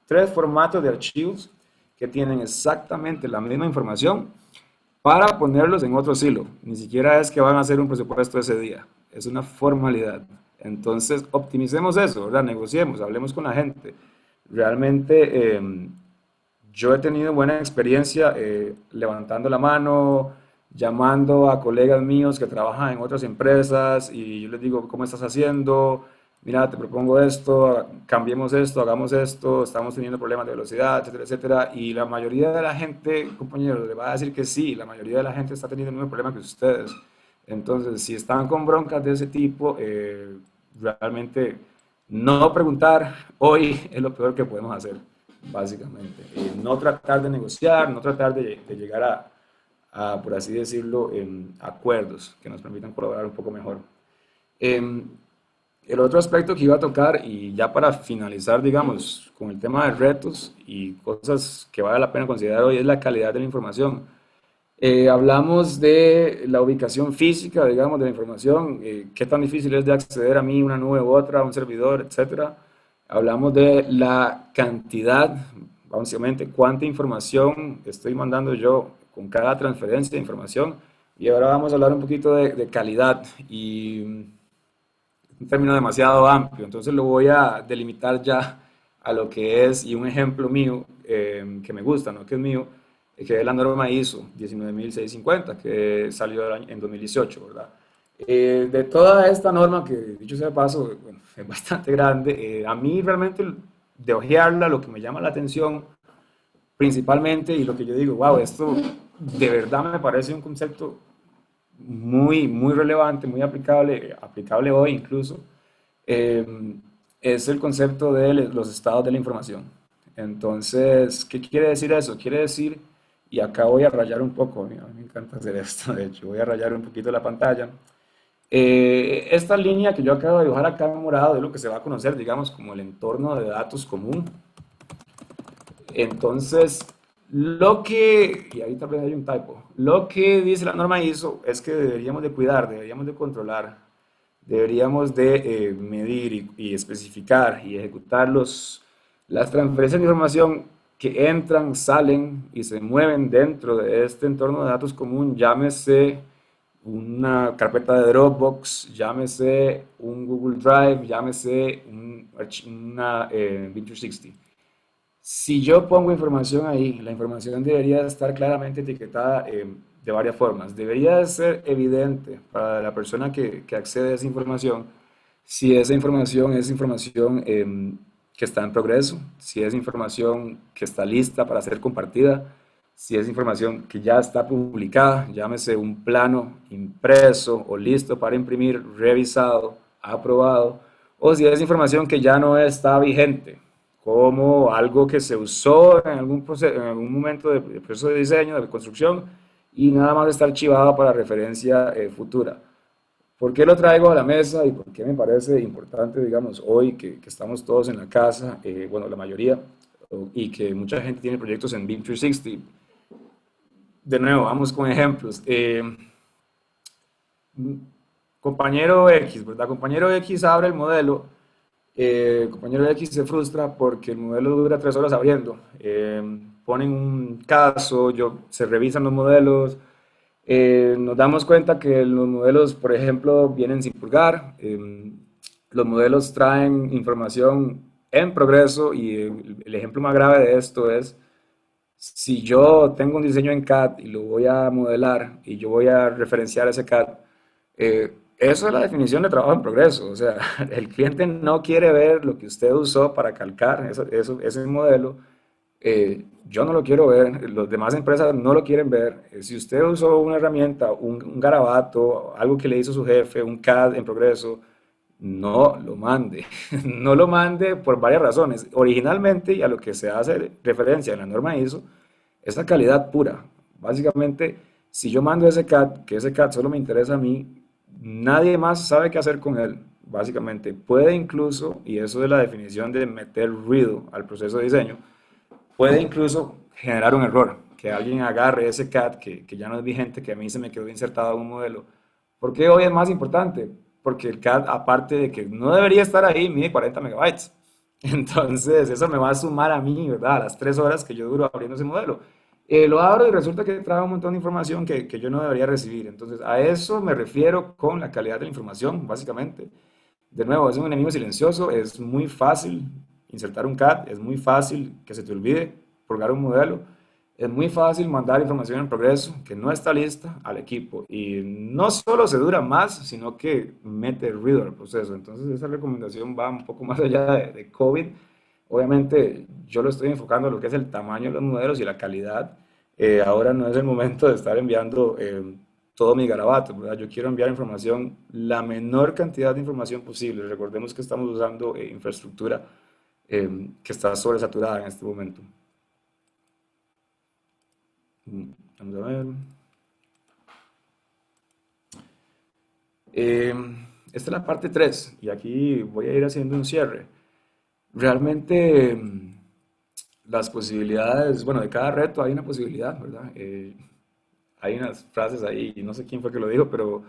Tres formatos de archivos que tienen exactamente la misma información para ponerlos en otro silo. Ni siquiera es que van a hacer un presupuesto ese día, es una formalidad. Entonces, optimicemos eso, ¿verdad? Negociemos, hablemos con la gente. Realmente yo he tenido buena experiencia levantando la mano, llamando a colegas míos que trabajan en otras empresas y yo les digo, ¿cómo estás haciendo? Mira, te propongo esto, cambiemos esto, hagamos esto, estamos teniendo problemas de velocidad, etcétera, etcétera. Y la mayoría de la gente, compañeros, le va a decir que sí, la mayoría de la gente está teniendo el mismo problema que ustedes. Entonces, si están con broncas de ese tipo, realmente no preguntar hoy es lo peor que podemos hacer, básicamente. No tratar de negociar, no tratar de llegar por así decirlo, acuerdos que nos permitan colaborar un poco mejor. Em, el otro aspecto que iba a tocar, y ya para finalizar, digamos, con el tema de retos y cosas que vale la pena considerar hoy, es la calidad de la información. Hablamos de la ubicación física, digamos, de la información, qué tan difícil es de acceder a mí, una nube u otra, a un servidor, etcétera. Hablamos de la cantidad, básicamente, cuánta información estoy mandando yo con cada transferencia de información. Y ahora vamos a hablar un poquito de calidad y un término demasiado amplio, entonces lo voy a delimitar ya a lo que es, y un ejemplo mío que me gusta, ¿no? Que es mío, que es la norma ISO 19650, que salió en 2018, ¿verdad? De toda esta norma, que dicho sea de paso, bueno, es bastante grande, a mí realmente de ojearla, lo que me llama la atención principalmente, y lo que yo digo, wow, esto de verdad me parece un concepto muy, muy relevante, muy aplicable, aplicable hoy incluso, eh, es el concepto de los estados de la información. Entonces, ¿qué quiere decir eso? Quiere decir, y acá voy a rayar un poco, a mí me encanta hacer esto, de hecho, voy a rayar un poquito la pantalla. Esta línea que yo acabo de dibujar acá en morado es lo que se va a conocer, digamos, como el entorno de datos común. Entonces, y ahí tal vez hay un typo, lo que dice la norma ISO es que deberíamos de cuidar, deberíamos de controlar, deberíamos de medir y especificar y ejecutar las transferencias de información que entran, salen y se mueven dentro de este entorno de datos común, llámese una carpeta de Dropbox, llámese un Google Drive, llámese una Windows 60. Si yo pongo información ahí, la información debería estar claramente etiquetada de varias formas. Debería de ser evidente para la persona que accede a esa información si esa información es información que está en progreso, si es información que está lista para ser compartida, si es información que ya está publicada, llámese un plano impreso o listo para imprimir, revisado, aprobado, o si es información que ya no está vigente, como algo que se usó en algún, en algún momento de proceso de diseño, de construcción, y nada más está archivado para referencia futura. ¿Por qué lo traigo a la mesa y por qué me parece importante, digamos, hoy que estamos todos en la casa, bueno, la mayoría, y que mucha gente tiene proyectos en BIM 360? De nuevo, vamos con ejemplos. Compañero X, ¿verdad? Compañero X abre el modelo, compañero X se frustra porque el modelo dura 3 horas abriendo. Ponen un caso, se revisan los modelos, nos damos cuenta que los modelos, por ejemplo, vienen sin purgar. Los modelos traen información en progreso y el ejemplo más grave de esto es si yo tengo un diseño en CAD y lo voy a modelar y yo voy a referenciar ese CAD, eso es la definición de trabajo en progreso. O sea, el cliente no quiere ver lo que usted usó para calcar ese modelo. Yo no lo quiero ver, las demás empresas no lo quieren ver. Si usted usó una herramienta, un garabato, algo que le hizo su jefe, un CAD en progreso, no lo mande. No lo mande por varias razones. Originalmente, y a lo que se hace referencia en la norma ISO, es la calidad pura. Básicamente, si yo mando ese CAD, que ese CAD solo me interesa a mí, nadie más sabe qué hacer con él. Básicamente, puede incluso, y eso es la definición de meter ruido al proceso de diseño, puede incluso generar un error, que alguien agarre ese CAD que ya no es vigente, que a mí se me quedó insertado en un modelo. ¿Por qué hoy es más importante? Porque el CAD, aparte de que no debería estar ahí, mide 40 megabytes. Entonces, eso me va a sumar a mí, ¿verdad? A las 3 horas que yo duro abriendo ese modelo. Lo abro y resulta que trae un montón de información que yo no debería recibir. Entonces, a eso me refiero con la calidad de la información, básicamente. De nuevo, es un enemigo silencioso, es muy fácil insertar un CAD, es muy fácil que se te olvide purgar un modelo, es muy fácil mandar información en progreso que no está lista al equipo y no solo se dura más, sino que mete ruido al proceso. Entonces esa recomendación va un poco más allá de COVID. Obviamente yo lo estoy enfocando en lo que es el tamaño de los modelos y la calidad. Ahora no es el momento de estar enviando todo mi garabato, ¿verdad? Yo quiero enviar información, la menor cantidad de información posible. Recordemos que estamos usando infraestructura que está sobresaturada en este momento. Vamos a ver. Eh, Esta es la parte 3 y aquí voy a ir haciendo un cierre. Realmente las posibilidades, bueno, de cada reto hay una posibilidad, ¿verdad? Hay unas frases ahí, y no sé quién fue que lo dijo, pero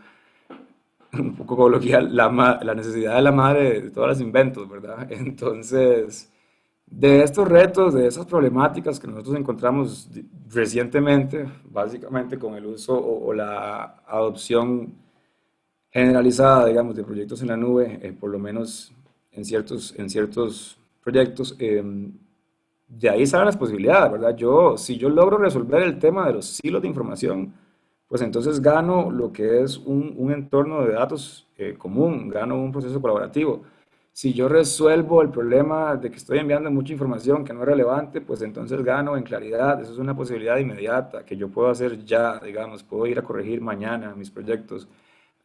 un poco coloquial, la necesidad de la madre de todos los inventos, ¿verdad? Entonces, de estos retos, de esas problemáticas que nosotros encontramos recientemente, básicamente con el uso o la adopción generalizada, digamos, de proyectos en la nube, por lo menos en ciertos proyectos, de ahí salen las posibilidades, ¿verdad? Si yo logro resolver el tema de los silos de información, pues entonces gano lo que es un entorno de datos común, gano un proceso colaborativo. Si yo resuelvo el problema de que estoy enviando mucha información que no es relevante, pues entonces gano en claridad. Eso es una posibilidad inmediata que yo puedo hacer ya, digamos, puedo ir a corregir mañana mis proyectos.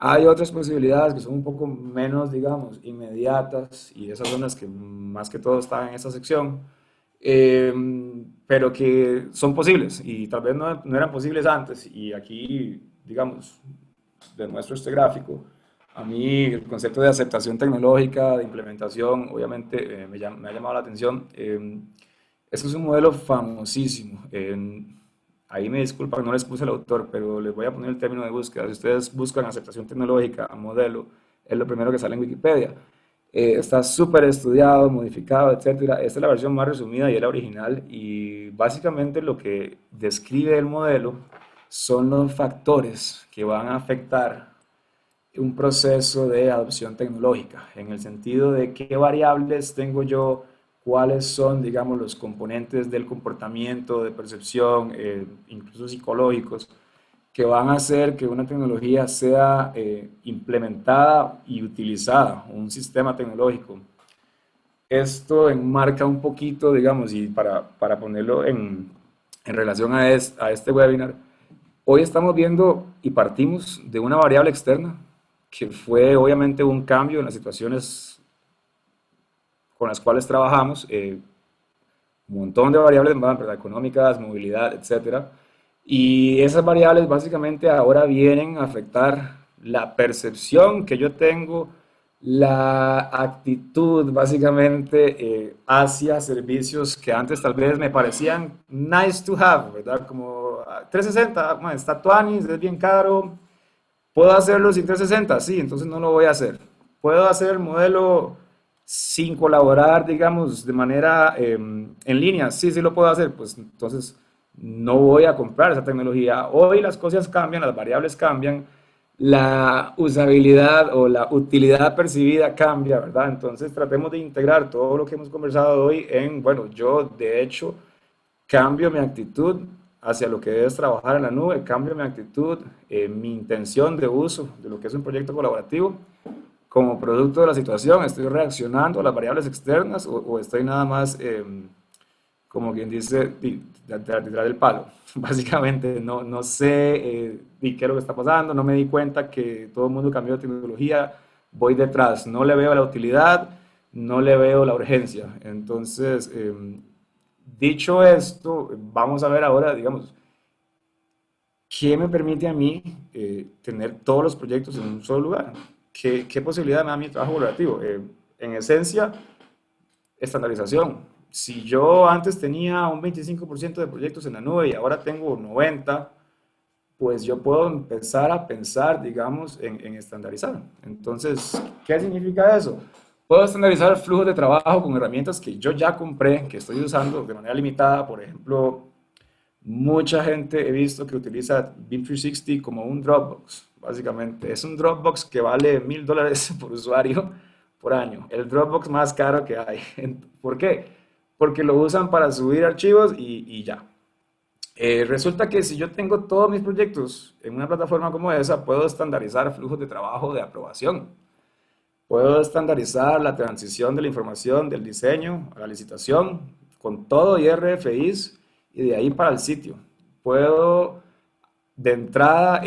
Hay otras posibilidades que son un poco menos, digamos, inmediatas y esas son las que más que todo están en esta sección, eh, pero que son posibles y tal vez no eran posibles antes. Y aquí, digamos, demuestro este gráfico. A mí el concepto de aceptación tecnológica, de implementación, obviamente me ha llamado la atención. Eso es un modelo famosísimo. Ahí me disculpan, no les puse el autor, pero les voy a poner el término de búsqueda. Si ustedes buscan aceptación tecnológica a modelo, es lo primero que sale en Wikipedia. Está súper estudiado, modificado, etcétera. Esta es la versión más resumida y es la original. Y básicamente lo que describe el modelo son los factores que van a afectar un proceso de adopción tecnológica, en el sentido de qué variables tengo yo, cuáles son, digamos, los componentes del comportamiento, de percepción, incluso psicológicos, que van a hacer que una tecnología sea implementada y utilizada, un sistema tecnológico. Esto enmarca un poquito, digamos, y para ponerlo en relación a este webinar, hoy estamos viendo y partimos de una variable externa que fue obviamente un cambio en las situaciones con las cuales trabajamos, un montón de variables más, ¿verdad? Económicas, movilidad, etcétera. Y esas variables básicamente ahora vienen a afectar la percepción que yo tengo, la actitud básicamente hacia servicios que antes tal vez me parecían nice to have, ¿verdad? Como 360, bueno, está tuanis, es bien caro, ¿puedo hacerlo sin 360? Sí, entonces no lo voy a hacer. ¿Puedo hacer el modelo sin colaborar, digamos, de manera en línea? Sí, sí lo puedo hacer. Pues entonces no voy a comprar esa tecnología. Hoy las cosas cambian, las variables cambian, la usabilidad o la utilidad percibida cambia, ¿verdad? Entonces tratemos de integrar todo lo que hemos conversado hoy en, bueno, yo de hecho cambio mi actitud hacia lo que es trabajar en la nube, cambio mi actitud, mi intención de uso de lo que es un proyecto colaborativo. Como producto de la situación, ¿estoy reaccionando a las variables externas o estoy nada más, como quien dice, detrás del palo? Básicamente, no sé qué es lo que está pasando, no me di cuenta que todo el mundo cambió de tecnología, voy detrás, no le veo la utilidad, no le veo la urgencia. Entonces, dicho esto, vamos a ver ahora, digamos, ¿qué me permite a mí tener todos los proyectos en un solo lugar? ¿Qué posibilidad me da mi trabajo colaborativo? En esencia, estandarización. Si yo antes tenía un 25% de proyectos en la nube y ahora tengo 90, pues yo puedo empezar a pensar, digamos, en estandarizar. Entonces, ¿qué significa eso? Puedo estandarizar flujos de trabajo con herramientas que yo ya compré, que estoy usando de manera limitada. Por ejemplo, mucha gente he visto que utiliza BIM 360 como un Dropbox, básicamente. Es un Dropbox que vale $1000 por usuario por año. El Dropbox más caro que hay. ¿Por qué? Porque lo usan para subir archivos y ya. Resulta que si yo tengo todos mis proyectos en una plataforma como esa, puedo estandarizar flujos de trabajo de aprobación. Puedo estandarizar la transición de la información del diseño a la licitación con todo y RFIs y de ahí para el sitio. Puedo de entrada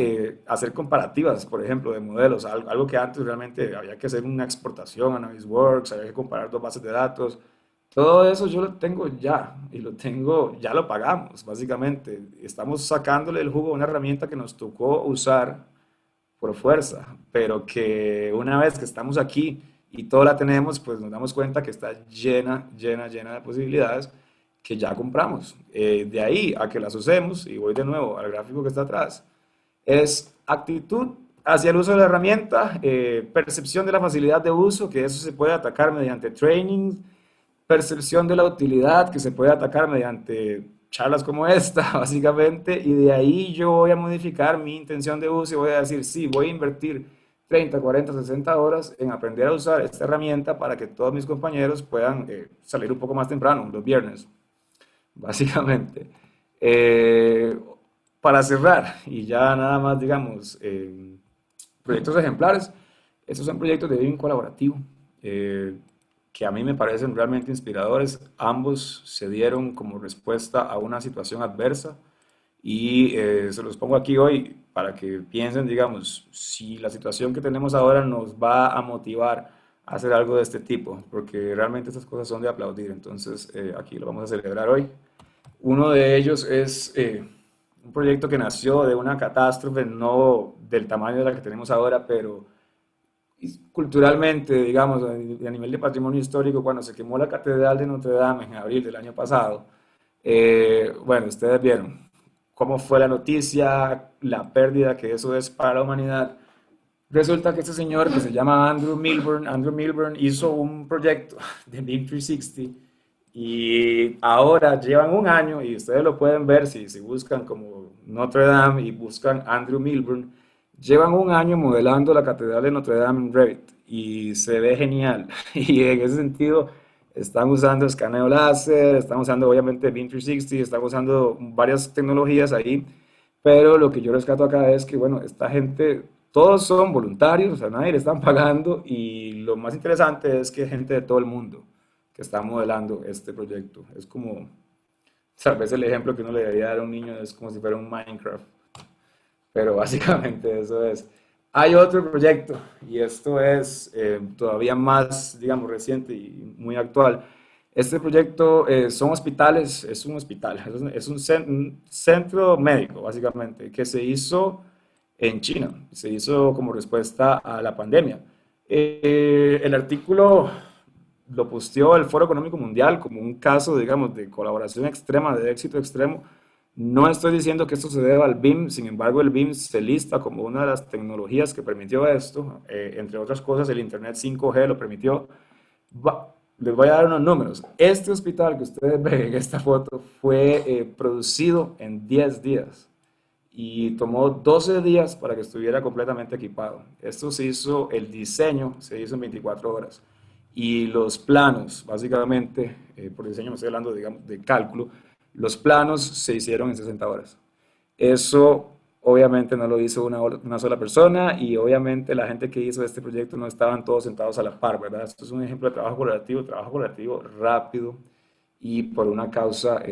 hacer comparativas, por ejemplo, de modelos, algo que antes realmente había que hacer una exportación a Navisworks, había que comparar dos bases de datos. Todo eso yo lo tengo ya y lo tengo, ya lo pagamos, básicamente. Estamos sacándole el jugo a una herramienta que nos tocó usar por fuerza, pero que una vez que estamos aquí y todo la tenemos, pues nos damos cuenta que está llena, llena, llena de posibilidades que ya compramos. De ahí a que las usemos, y voy de nuevo al gráfico que está atrás, es actitud hacia el uso de la herramienta, percepción de la facilidad de uso, que eso se puede atacar mediante training, percepción de la utilidad, que se puede atacar mediante charlas como esta, básicamente, y de ahí yo voy a modificar mi intención de uso y voy a decir, sí, voy a invertir 30, 40, 60 horas en aprender a usar esta herramienta para que todos mis compañeros puedan salir un poco más temprano, los viernes, básicamente. Eh, para cerrar, y ya nada más, digamos, proyectos ejemplares, estos son proyectos de BIM colaborativo. Eh, que a mí me parecen realmente inspiradores. Ambos se dieron como respuesta a una situación adversa y se los pongo aquí hoy para que piensen, digamos, si la situación que tenemos ahora nos va a motivar a hacer algo de este tipo, porque realmente estas cosas son de aplaudir. Entonces, aquí lo vamos a celebrar hoy. Uno de ellos es un proyecto que nació de una catástrofe, no del tamaño de la que tenemos ahora, pero culturalmente, digamos, a nivel de patrimonio histórico, cuando se quemó la Catedral de Notre Dame en abril del año pasado, bueno, ustedes vieron cómo fue la noticia, la pérdida que eso es para la humanidad. Resulta que este señor que se llama Andrew Milburn hizo un proyecto de BIM 360 y ahora llevan un año y ustedes lo pueden ver si buscan como Notre Dame y buscan Andrew Milburn, llevan un año modelando la Catedral de Notre Dame en Revit y se ve genial. Y en ese sentido están usando escaneo láser, están usando obviamente BIM 360, están usando varias tecnologías ahí, pero lo que yo rescato acá es que, bueno, esta gente, todos son voluntarios, o sea, nadie le están pagando y lo más interesante es que es gente de todo el mundo que está modelando este proyecto. Es como, tal vez el ejemplo que uno le debería dar a un niño es como si fuera un Minecraft, pero básicamente eso es. Hay otro proyecto y esto es todavía más, digamos, reciente y muy actual. Este proyecto son hospitales, es un hospital, un centro médico, básicamente, que se hizo en China, se hizo como respuesta a la pandemia. El artículo lo posteó el Foro Económico Mundial como un caso, digamos, de colaboración extrema, de éxito extremo. No estoy diciendo que esto se deba al BIM, sin embargo, el BIM se lista como una de las tecnologías que permitió esto, entre otras cosas, el Internet 5G lo permitió. Les voy a dar unos números. Este hospital que ustedes ven en esta foto fue producido en 10 días y tomó 12 días para que estuviera completamente equipado. Esto se hizo, el diseño se hizo en 24 horas y los planos, básicamente, por diseño me estoy hablando, digamos, de cálculo, los planos se hicieron en 60 horas. Eso obviamente no lo hizo una sola persona y obviamente la gente que hizo este proyecto no estaban todos sentados a la par, ¿verdad? Esto es un ejemplo de trabajo colaborativo rápido y por una causa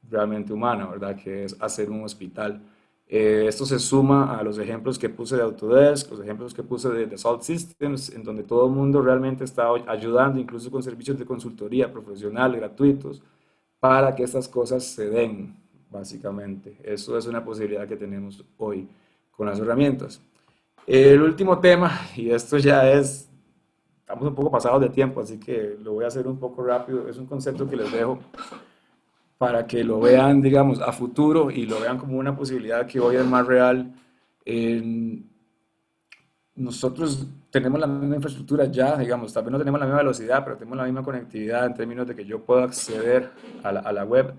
realmente humana, ¿verdad? Que es hacer un hospital. Esto se suma a los ejemplos que puse de Autodesk, los ejemplos que puse de Salt Systems, en donde todo el mundo realmente está ayudando, incluso con servicios de consultoría profesional gratuitos, para que estas cosas se den, básicamente. Eso es una posibilidad que tenemos hoy con las herramientas. El último tema, y esto ya es, estamos un poco pasados de tiempo, así que lo voy a hacer un poco rápido, es un concepto que les dejo para que lo vean, digamos, a futuro y lo vean como una posibilidad que hoy es más real. Nosotros tenemos la misma infraestructura ya, digamos, tal vez no tenemos la misma velocidad, pero tenemos la misma conectividad en términos de que yo puedo acceder a la web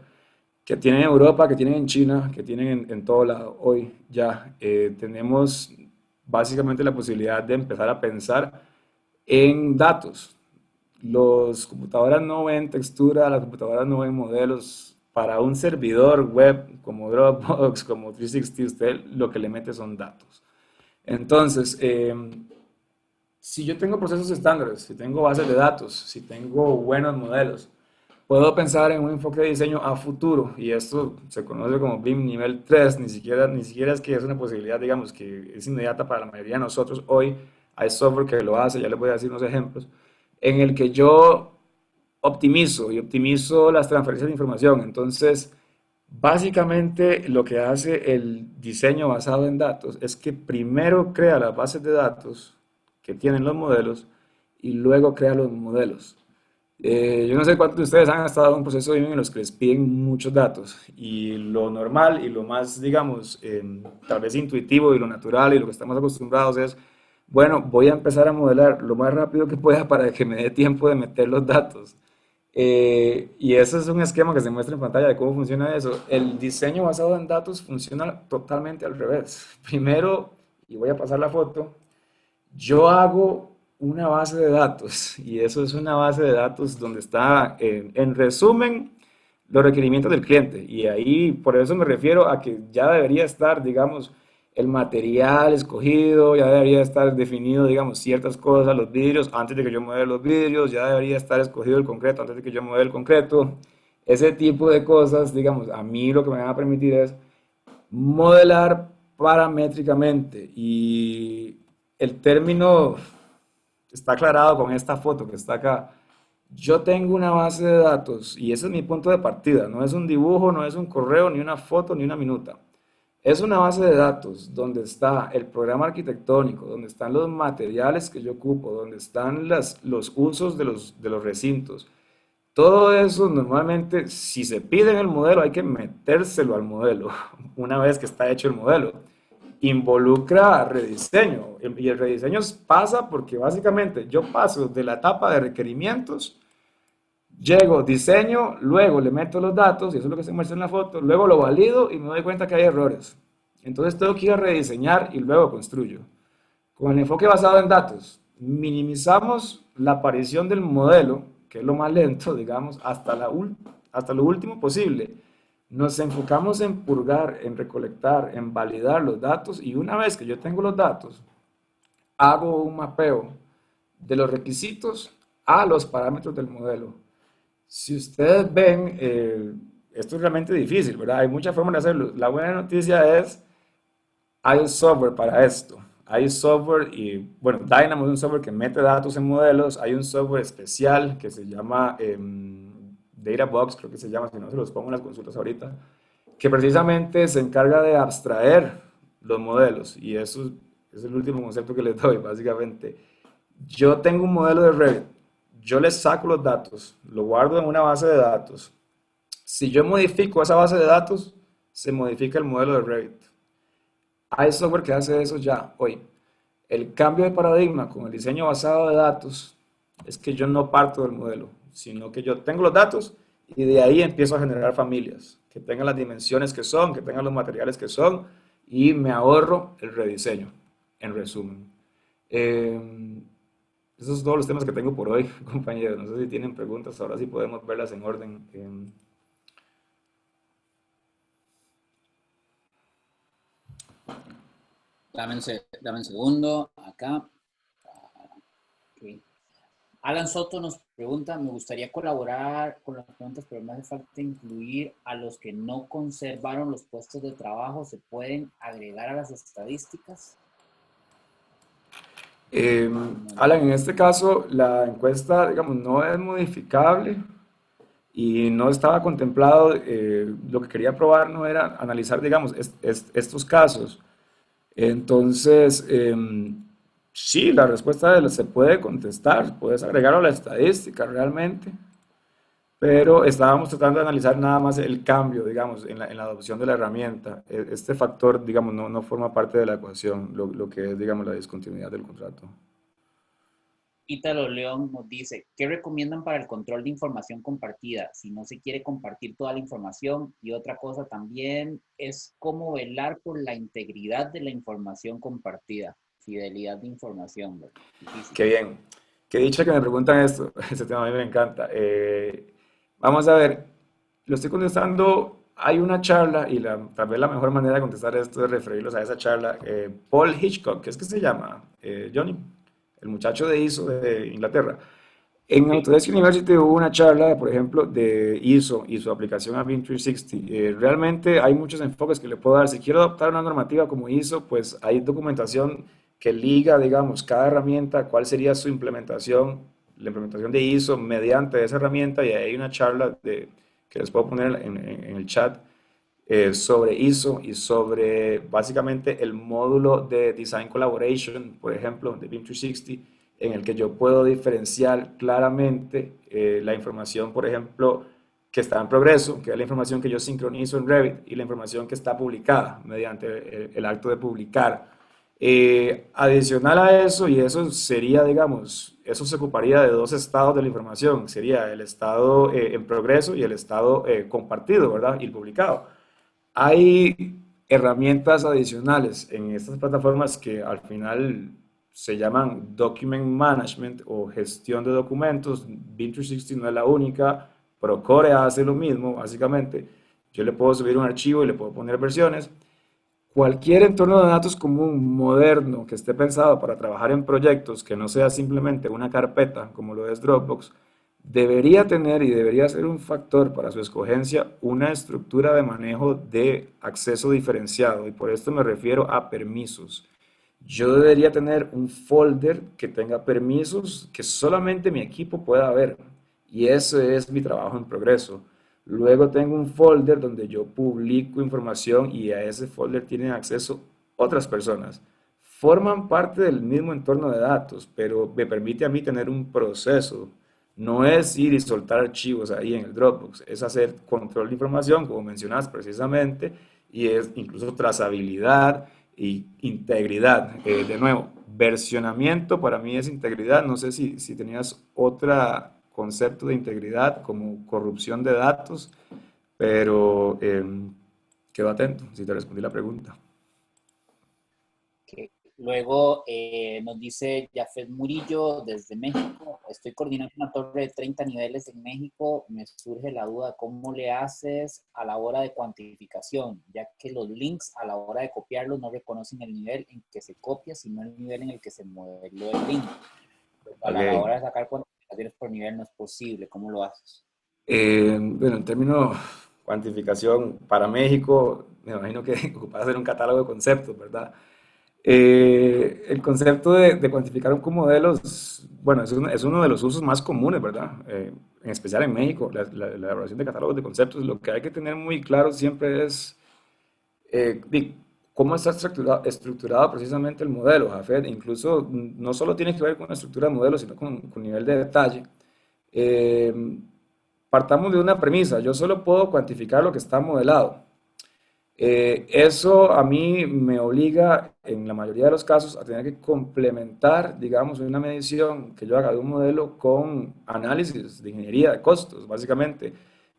que tienen en Europa, que tienen en China, que tienen en todo lado. Hoy ya tenemos básicamente la posibilidad de empezar a pensar en datos. Los computadoras no ven textura, las computadoras no ven modelos. Para un servidor web como Dropbox, como 360, usted lo que le mete son datos. Entonces, si yo tengo procesos estándares, si tengo bases de datos, si tengo buenos modelos, puedo pensar en un enfoque de diseño a futuro y esto se conoce como BIM nivel 3, ni siquiera es que es una posibilidad, digamos, que es inmediata para la mayoría de nosotros. Hoy hay software que lo hace, ya les voy a decir unos ejemplos, en el que yo optimizo las transferencias de información. Entonces, básicamente lo que hace el diseño basado en datos es que primero crea las bases de datos que tienen los modelos y luego crea los modelos. Yo no sé cuántos de ustedes han estado en un proceso de en los que les piden muchos datos y lo normal y lo más, digamos, tal vez intuitivo y lo natural y lo que estamos acostumbrados es, bueno, voy a empezar a modelar lo más rápido que pueda para que me dé tiempo de meter los datos. Y eso es un esquema que se muestra en pantalla de cómo funciona eso. El diseño basado en datos funciona totalmente al revés. Primero, y voy a pasar la foto, yo hago una base de datos y eso es una base de datos donde está, en resumen, los requerimientos del cliente. Y ahí, por eso me refiero a que ya debería estar, digamos, el material escogido, ya debería estar definido, digamos, ciertas cosas, los vidrios, antes de que yo modele los vidrios, ya debería estar escogido el concreto antes de que yo modele el concreto. Ese tipo de cosas, digamos, a mí lo que me van a permitir es modelar paramétricamente y el término está aclarado con esta foto que está acá. Yo tengo una base de datos y ese es mi punto de partida. No es un dibujo, no es un correo, ni una foto, ni una minuta. Es una base de datos donde está el programa arquitectónico, donde están los materiales que yo ocupo, donde están los usos de los recintos. Todo eso normalmente, si se pide en el modelo, hay que metérselo al modelo una vez que está hecho el modelo. Involucra rediseño y el rediseño pasa porque básicamente yo paso de la etapa de requerimientos, llego, diseño, luego le meto los datos y eso es lo que se muestra en la foto, luego lo valido y me doy cuenta que hay errores. Entonces tengo que ir a rediseñar y luego construyo. Con el enfoque basado en datos, minimizamos la aparición del modelo, que es lo más lento, digamos, hasta lo último posible. Nos enfocamos en purgar, en recolectar, en validar los datos y una vez que yo tengo los datos, hago un mapeo de los requisitos a los parámetros del modelo. Si ustedes ven, esto es realmente difícil, ¿verdad? Hay muchas formas de hacerlo. La buena noticia es hay un software para esto. Hay software y, bueno, Dynamo es un software que mete datos en modelos. Hay un software especial que se llama Databox, creo que se llama, si no se los pongo en las consultas ahorita, que precisamente se encarga de abstraer los modelos. Y eso es el último concepto que les doy, básicamente. Yo tengo un modelo de Revit, yo le saco los datos, lo guardo en una base de datos. Si yo modifico esa base de datos, se modifica el modelo de Revit. Hay software que hace eso ya hoy. El cambio de paradigma con el diseño basado de datos es que yo no parto del modelo, sino que yo tengo los datos y de ahí empiezo a generar familias que tengan las dimensiones que son, que tengan los materiales que son y me ahorro el rediseño, en resumen. Eh, Esos son todos los temas que tengo por hoy, compañeros. No sé si tienen preguntas, ahora sí podemos verlas en orden. Dame un segundo, acá. Ok. Alan Soto nos pregunta, me gustaría colaborar con las preguntas, pero me hace falta incluir a los que no conservaron los puestos de trabajo. ¿Se pueden agregar a las estadísticas? Eh, Alan, en este caso, la encuesta, digamos, no es modificable y no estaba contemplado. Lo que quería probar no era analizar, digamos, estos casos. Entonces, sí, la respuesta se puede contestar, puedes agregarlo a la estadística realmente, pero estábamos tratando de analizar nada más el cambio, digamos, en la adopción de la herramienta. Este factor, digamos, no forma parte de la ecuación, lo que es, digamos, la discontinuidad del contrato. Ítalo León nos dice, ¿qué recomiendan para el control de información compartida si no se quiere compartir toda la información? Y otra cosa también es cómo velar por la integridad de la información compartida, fidelidad de información, ¿verdad? Difícil. Qué bien. Qué dicha que me preguntan esto. Ese tema a mí me encanta. Vamos a ver, lo estoy contestando. Hay una charla y tal vez la mejor manera de contestar esto es referirlos a esa charla. Paul Hitchcock, ¿qué es que se llama? Johnny, el muchacho de ISO de Inglaterra. En Sí. Autodesk University hubo una charla, por ejemplo, de ISO y su aplicación a BIM 360. Realmente hay muchos enfoques que le puedo dar. Si quiero adoptar una normativa como ISO, pues hay documentación que liga, digamos, cada herramienta, cuál sería su implementación, la implementación de ISO mediante esa herramienta, y hay una charla que les puedo poner en el chat sobre ISO y sobre básicamente el módulo de Design Collaboration, por ejemplo, de BIM 360, en el que yo puedo diferenciar claramente la información, por ejemplo, que está en progreso, que es la información que yo sincronizo en Revit, y la información que está publicada mediante el acto de publicar. Adicional a eso, y eso sería, digamos, eso se ocuparía de dos estados de la información, sería el estado en progreso y el estado compartido, ¿verdad? Y publicado. Hay herramientas adicionales en estas plataformas que al final se llaman Document Management o gestión de documentos. BIM 360 no es la única, Procore hace lo mismo, básicamente. Yo le puedo subir un archivo y le puedo poner versiones. Cualquier entorno de datos común, moderno, que esté pensado para trabajar en proyectos, que no sea simplemente una carpeta como lo es Dropbox, debería tener y debería ser un factor para su escogencia una estructura de manejo de acceso diferenciado. Y por esto me refiero a permisos. Yo debería tener un folder que tenga permisos que solamente mi equipo pueda ver. Y ese es mi trabajo en progreso. Luego tengo un folder donde yo publico información y a ese folder tienen acceso otras personas. Forman parte del mismo entorno de datos, pero me permite a mí tener un proceso. No es ir y soltar archivos ahí en el Dropbox, es hacer control de información, como mencionas precisamente, y es incluso trazabilidad y integridad. De nuevo, versionamiento para mí es integridad. No sé si tenías otro concepto de integridad como corrupción de datos, pero quedo atento si te respondí la pregunta. Que luego nos dice Jafet Murillo desde México, estoy coordinando una torre de 30 niveles en México, me surge la duda, ¿cómo le haces a la hora de cuantificación? Ya que los links a la hora de copiarlos no reconocen el nivel en que se copia, sino el nivel en el que se modeló el link. Pues a la Ok. hora de sacar cuantificaciones por nivel no es posible, ¿cómo lo haces? Bueno, en términos de cuantificación, para México, me imagino que ocupas hacer un catálogo de conceptos, ¿verdad? El concepto de cuantificar un modelos, bueno, es uno de los usos más comunes, ¿verdad? En especial en México, la elaboración de catálogos de conceptos. Lo que hay que tener muy claro siempre es cómo está estructurado precisamente el modelo, Jafet. Incluso no solo tiene que ver con la estructura del modelo, sino con nivel de detalle. Eh, Partamos de una premisa, yo solo puedo cuantificar lo que está modelado. Eso a mí me obliga, en la mayoría de los casos, a tener que complementar, digamos, una medición que yo haga de un modelo con análisis de ingeniería de costos, básicamente.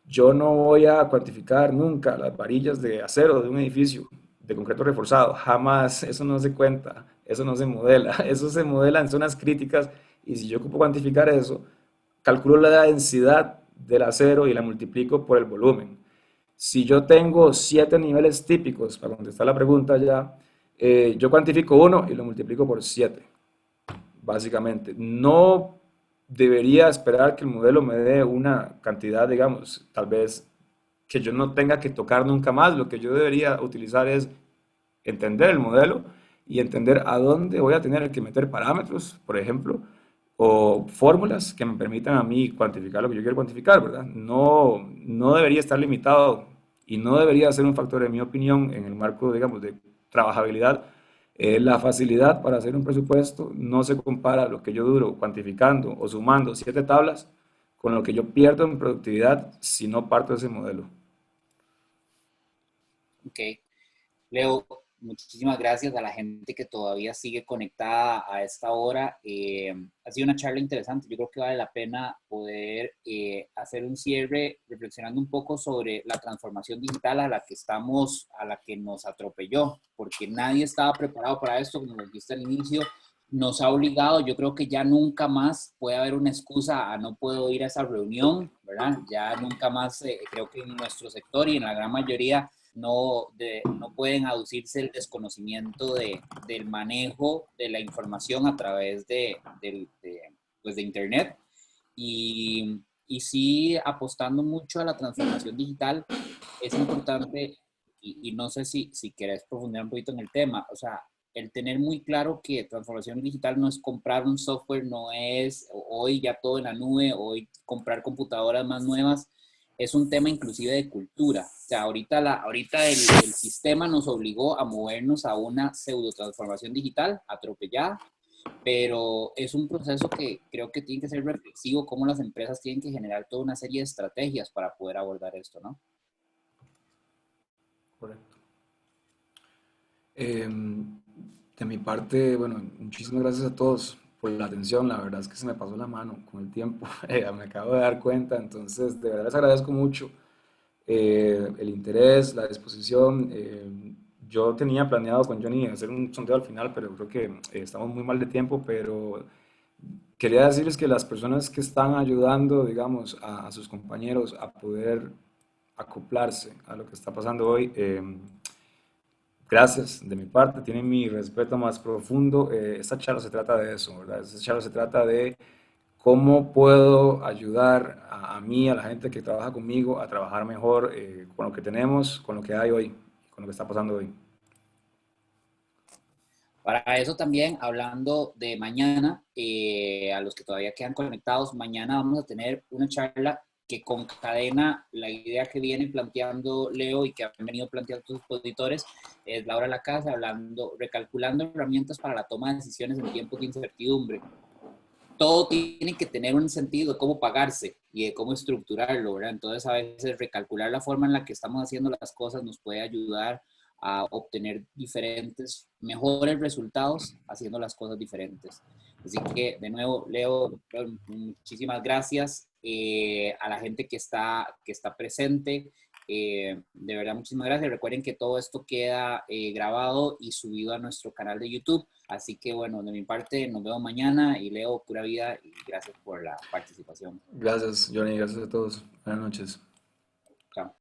Yo no voy a cuantificar nunca las varillas de acero de un edificio de concreto reforzado, jamás, eso no se cuenta, eso no se modela, eso se modela en zonas críticas y si yo ocupo cuantificar eso, calculo la densidad del acero y la multiplico por el volumen. Si yo tengo 7 niveles típicos, para contestar la pregunta ya, yo cuantifico uno y lo multiplico por 7, básicamente. No debería esperar que el modelo me dé una cantidad, digamos, tal vez que yo no tenga que tocar nunca más. Lo que yo debería utilizar es entender el modelo y entender a dónde voy a tener que meter parámetros, por ejemplo, o fórmulas que me permitan a mí cuantificar lo que yo quiero cuantificar, ¿verdad? No debería estar limitado y no debería ser un factor, en mi opinión, en el marco, digamos, de trabajabilidad. La facilidad para hacer un presupuesto no se compara a lo que yo duro cuantificando o sumando 7 tablas con lo que yo pierdo en productividad si no parto de ese modelo. Ok. Leo, muchísimas gracias a la gente que todavía sigue conectada a esta hora. Ha sido una charla interesante. Yo creo que vale la pena poder hacer un cierre reflexionando un poco sobre la transformación digital a la que estamos, a la que nos atropelló, porque nadie estaba preparado para esto, como lo dijiste al inicio. Nos ha obligado, yo creo que ya nunca más puede haber una excusa a no puedo ir a esa reunión, ¿verdad? Ya nunca más, creo que en nuestro sector y en la gran mayoría no pueden aducirse el desconocimiento del manejo de la información a través pues de Internet y sí apostando mucho a la transformación digital. Es importante, y no sé si querés profundizar un poquito en el tema, o sea, el tener muy claro que transformación digital no es comprar un software, no es hoy ya todo en la nube, hoy comprar computadoras más nuevas, es un tema inclusive de cultura. O sea, ahorita el sistema nos obligó a movernos a una pseudo transformación digital atropellada, pero es un proceso que creo que tiene que ser reflexivo, cómo las empresas tienen que generar toda una serie de estrategias para poder abordar esto, ¿no? Correcto. De mi parte, bueno, muchísimas gracias a todos por la atención. La verdad es que se me pasó la mano con el tiempo. Me acabo de dar cuenta, entonces de verdad les agradezco mucho el interés, la disposición. Yo tenía planeado con Johnny hacer un sondeo al final, pero creo que estamos muy mal de tiempo, pero quería decirles que las personas que están ayudando, digamos, a sus compañeros a poder acoplarse a lo que está pasando hoy, gracias de mi parte, tienen mi respeto más profundo. Esta charla se trata de eso, ¿verdad? Esta charla se trata de cómo puedo ayudar a mí, a la gente que trabaja conmigo, a trabajar mejor con lo que tenemos, con lo que hay hoy, con lo que está pasando hoy. Para eso también, hablando de mañana, a los que todavía quedan conectados, mañana vamos a tener una charla que concadena la idea que viene planteando Leo y que han venido planteando sus auditores, es la hora de la casa, recalculando herramientas para la toma de decisiones en tiempos de incertidumbre. Todo tiene que tener un sentido de cómo pagarse y de cómo estructurarlo, ¿verdad? Entonces, a veces recalcular la forma en la que estamos haciendo las cosas nos puede ayudar a obtener mejores resultados haciendo las cosas diferentes. Así que, de nuevo, Leo, muchísimas gracias a la gente que está presente. De verdad, muchísimas gracias. Recuerden que todo esto queda grabado y subido a nuestro canal de YouTube. Así que, bueno, de mi parte, nos vemos mañana y Leo, pura vida y gracias por la participación. Gracias, Johnny, gracias a todos. Buenas noches. Chao.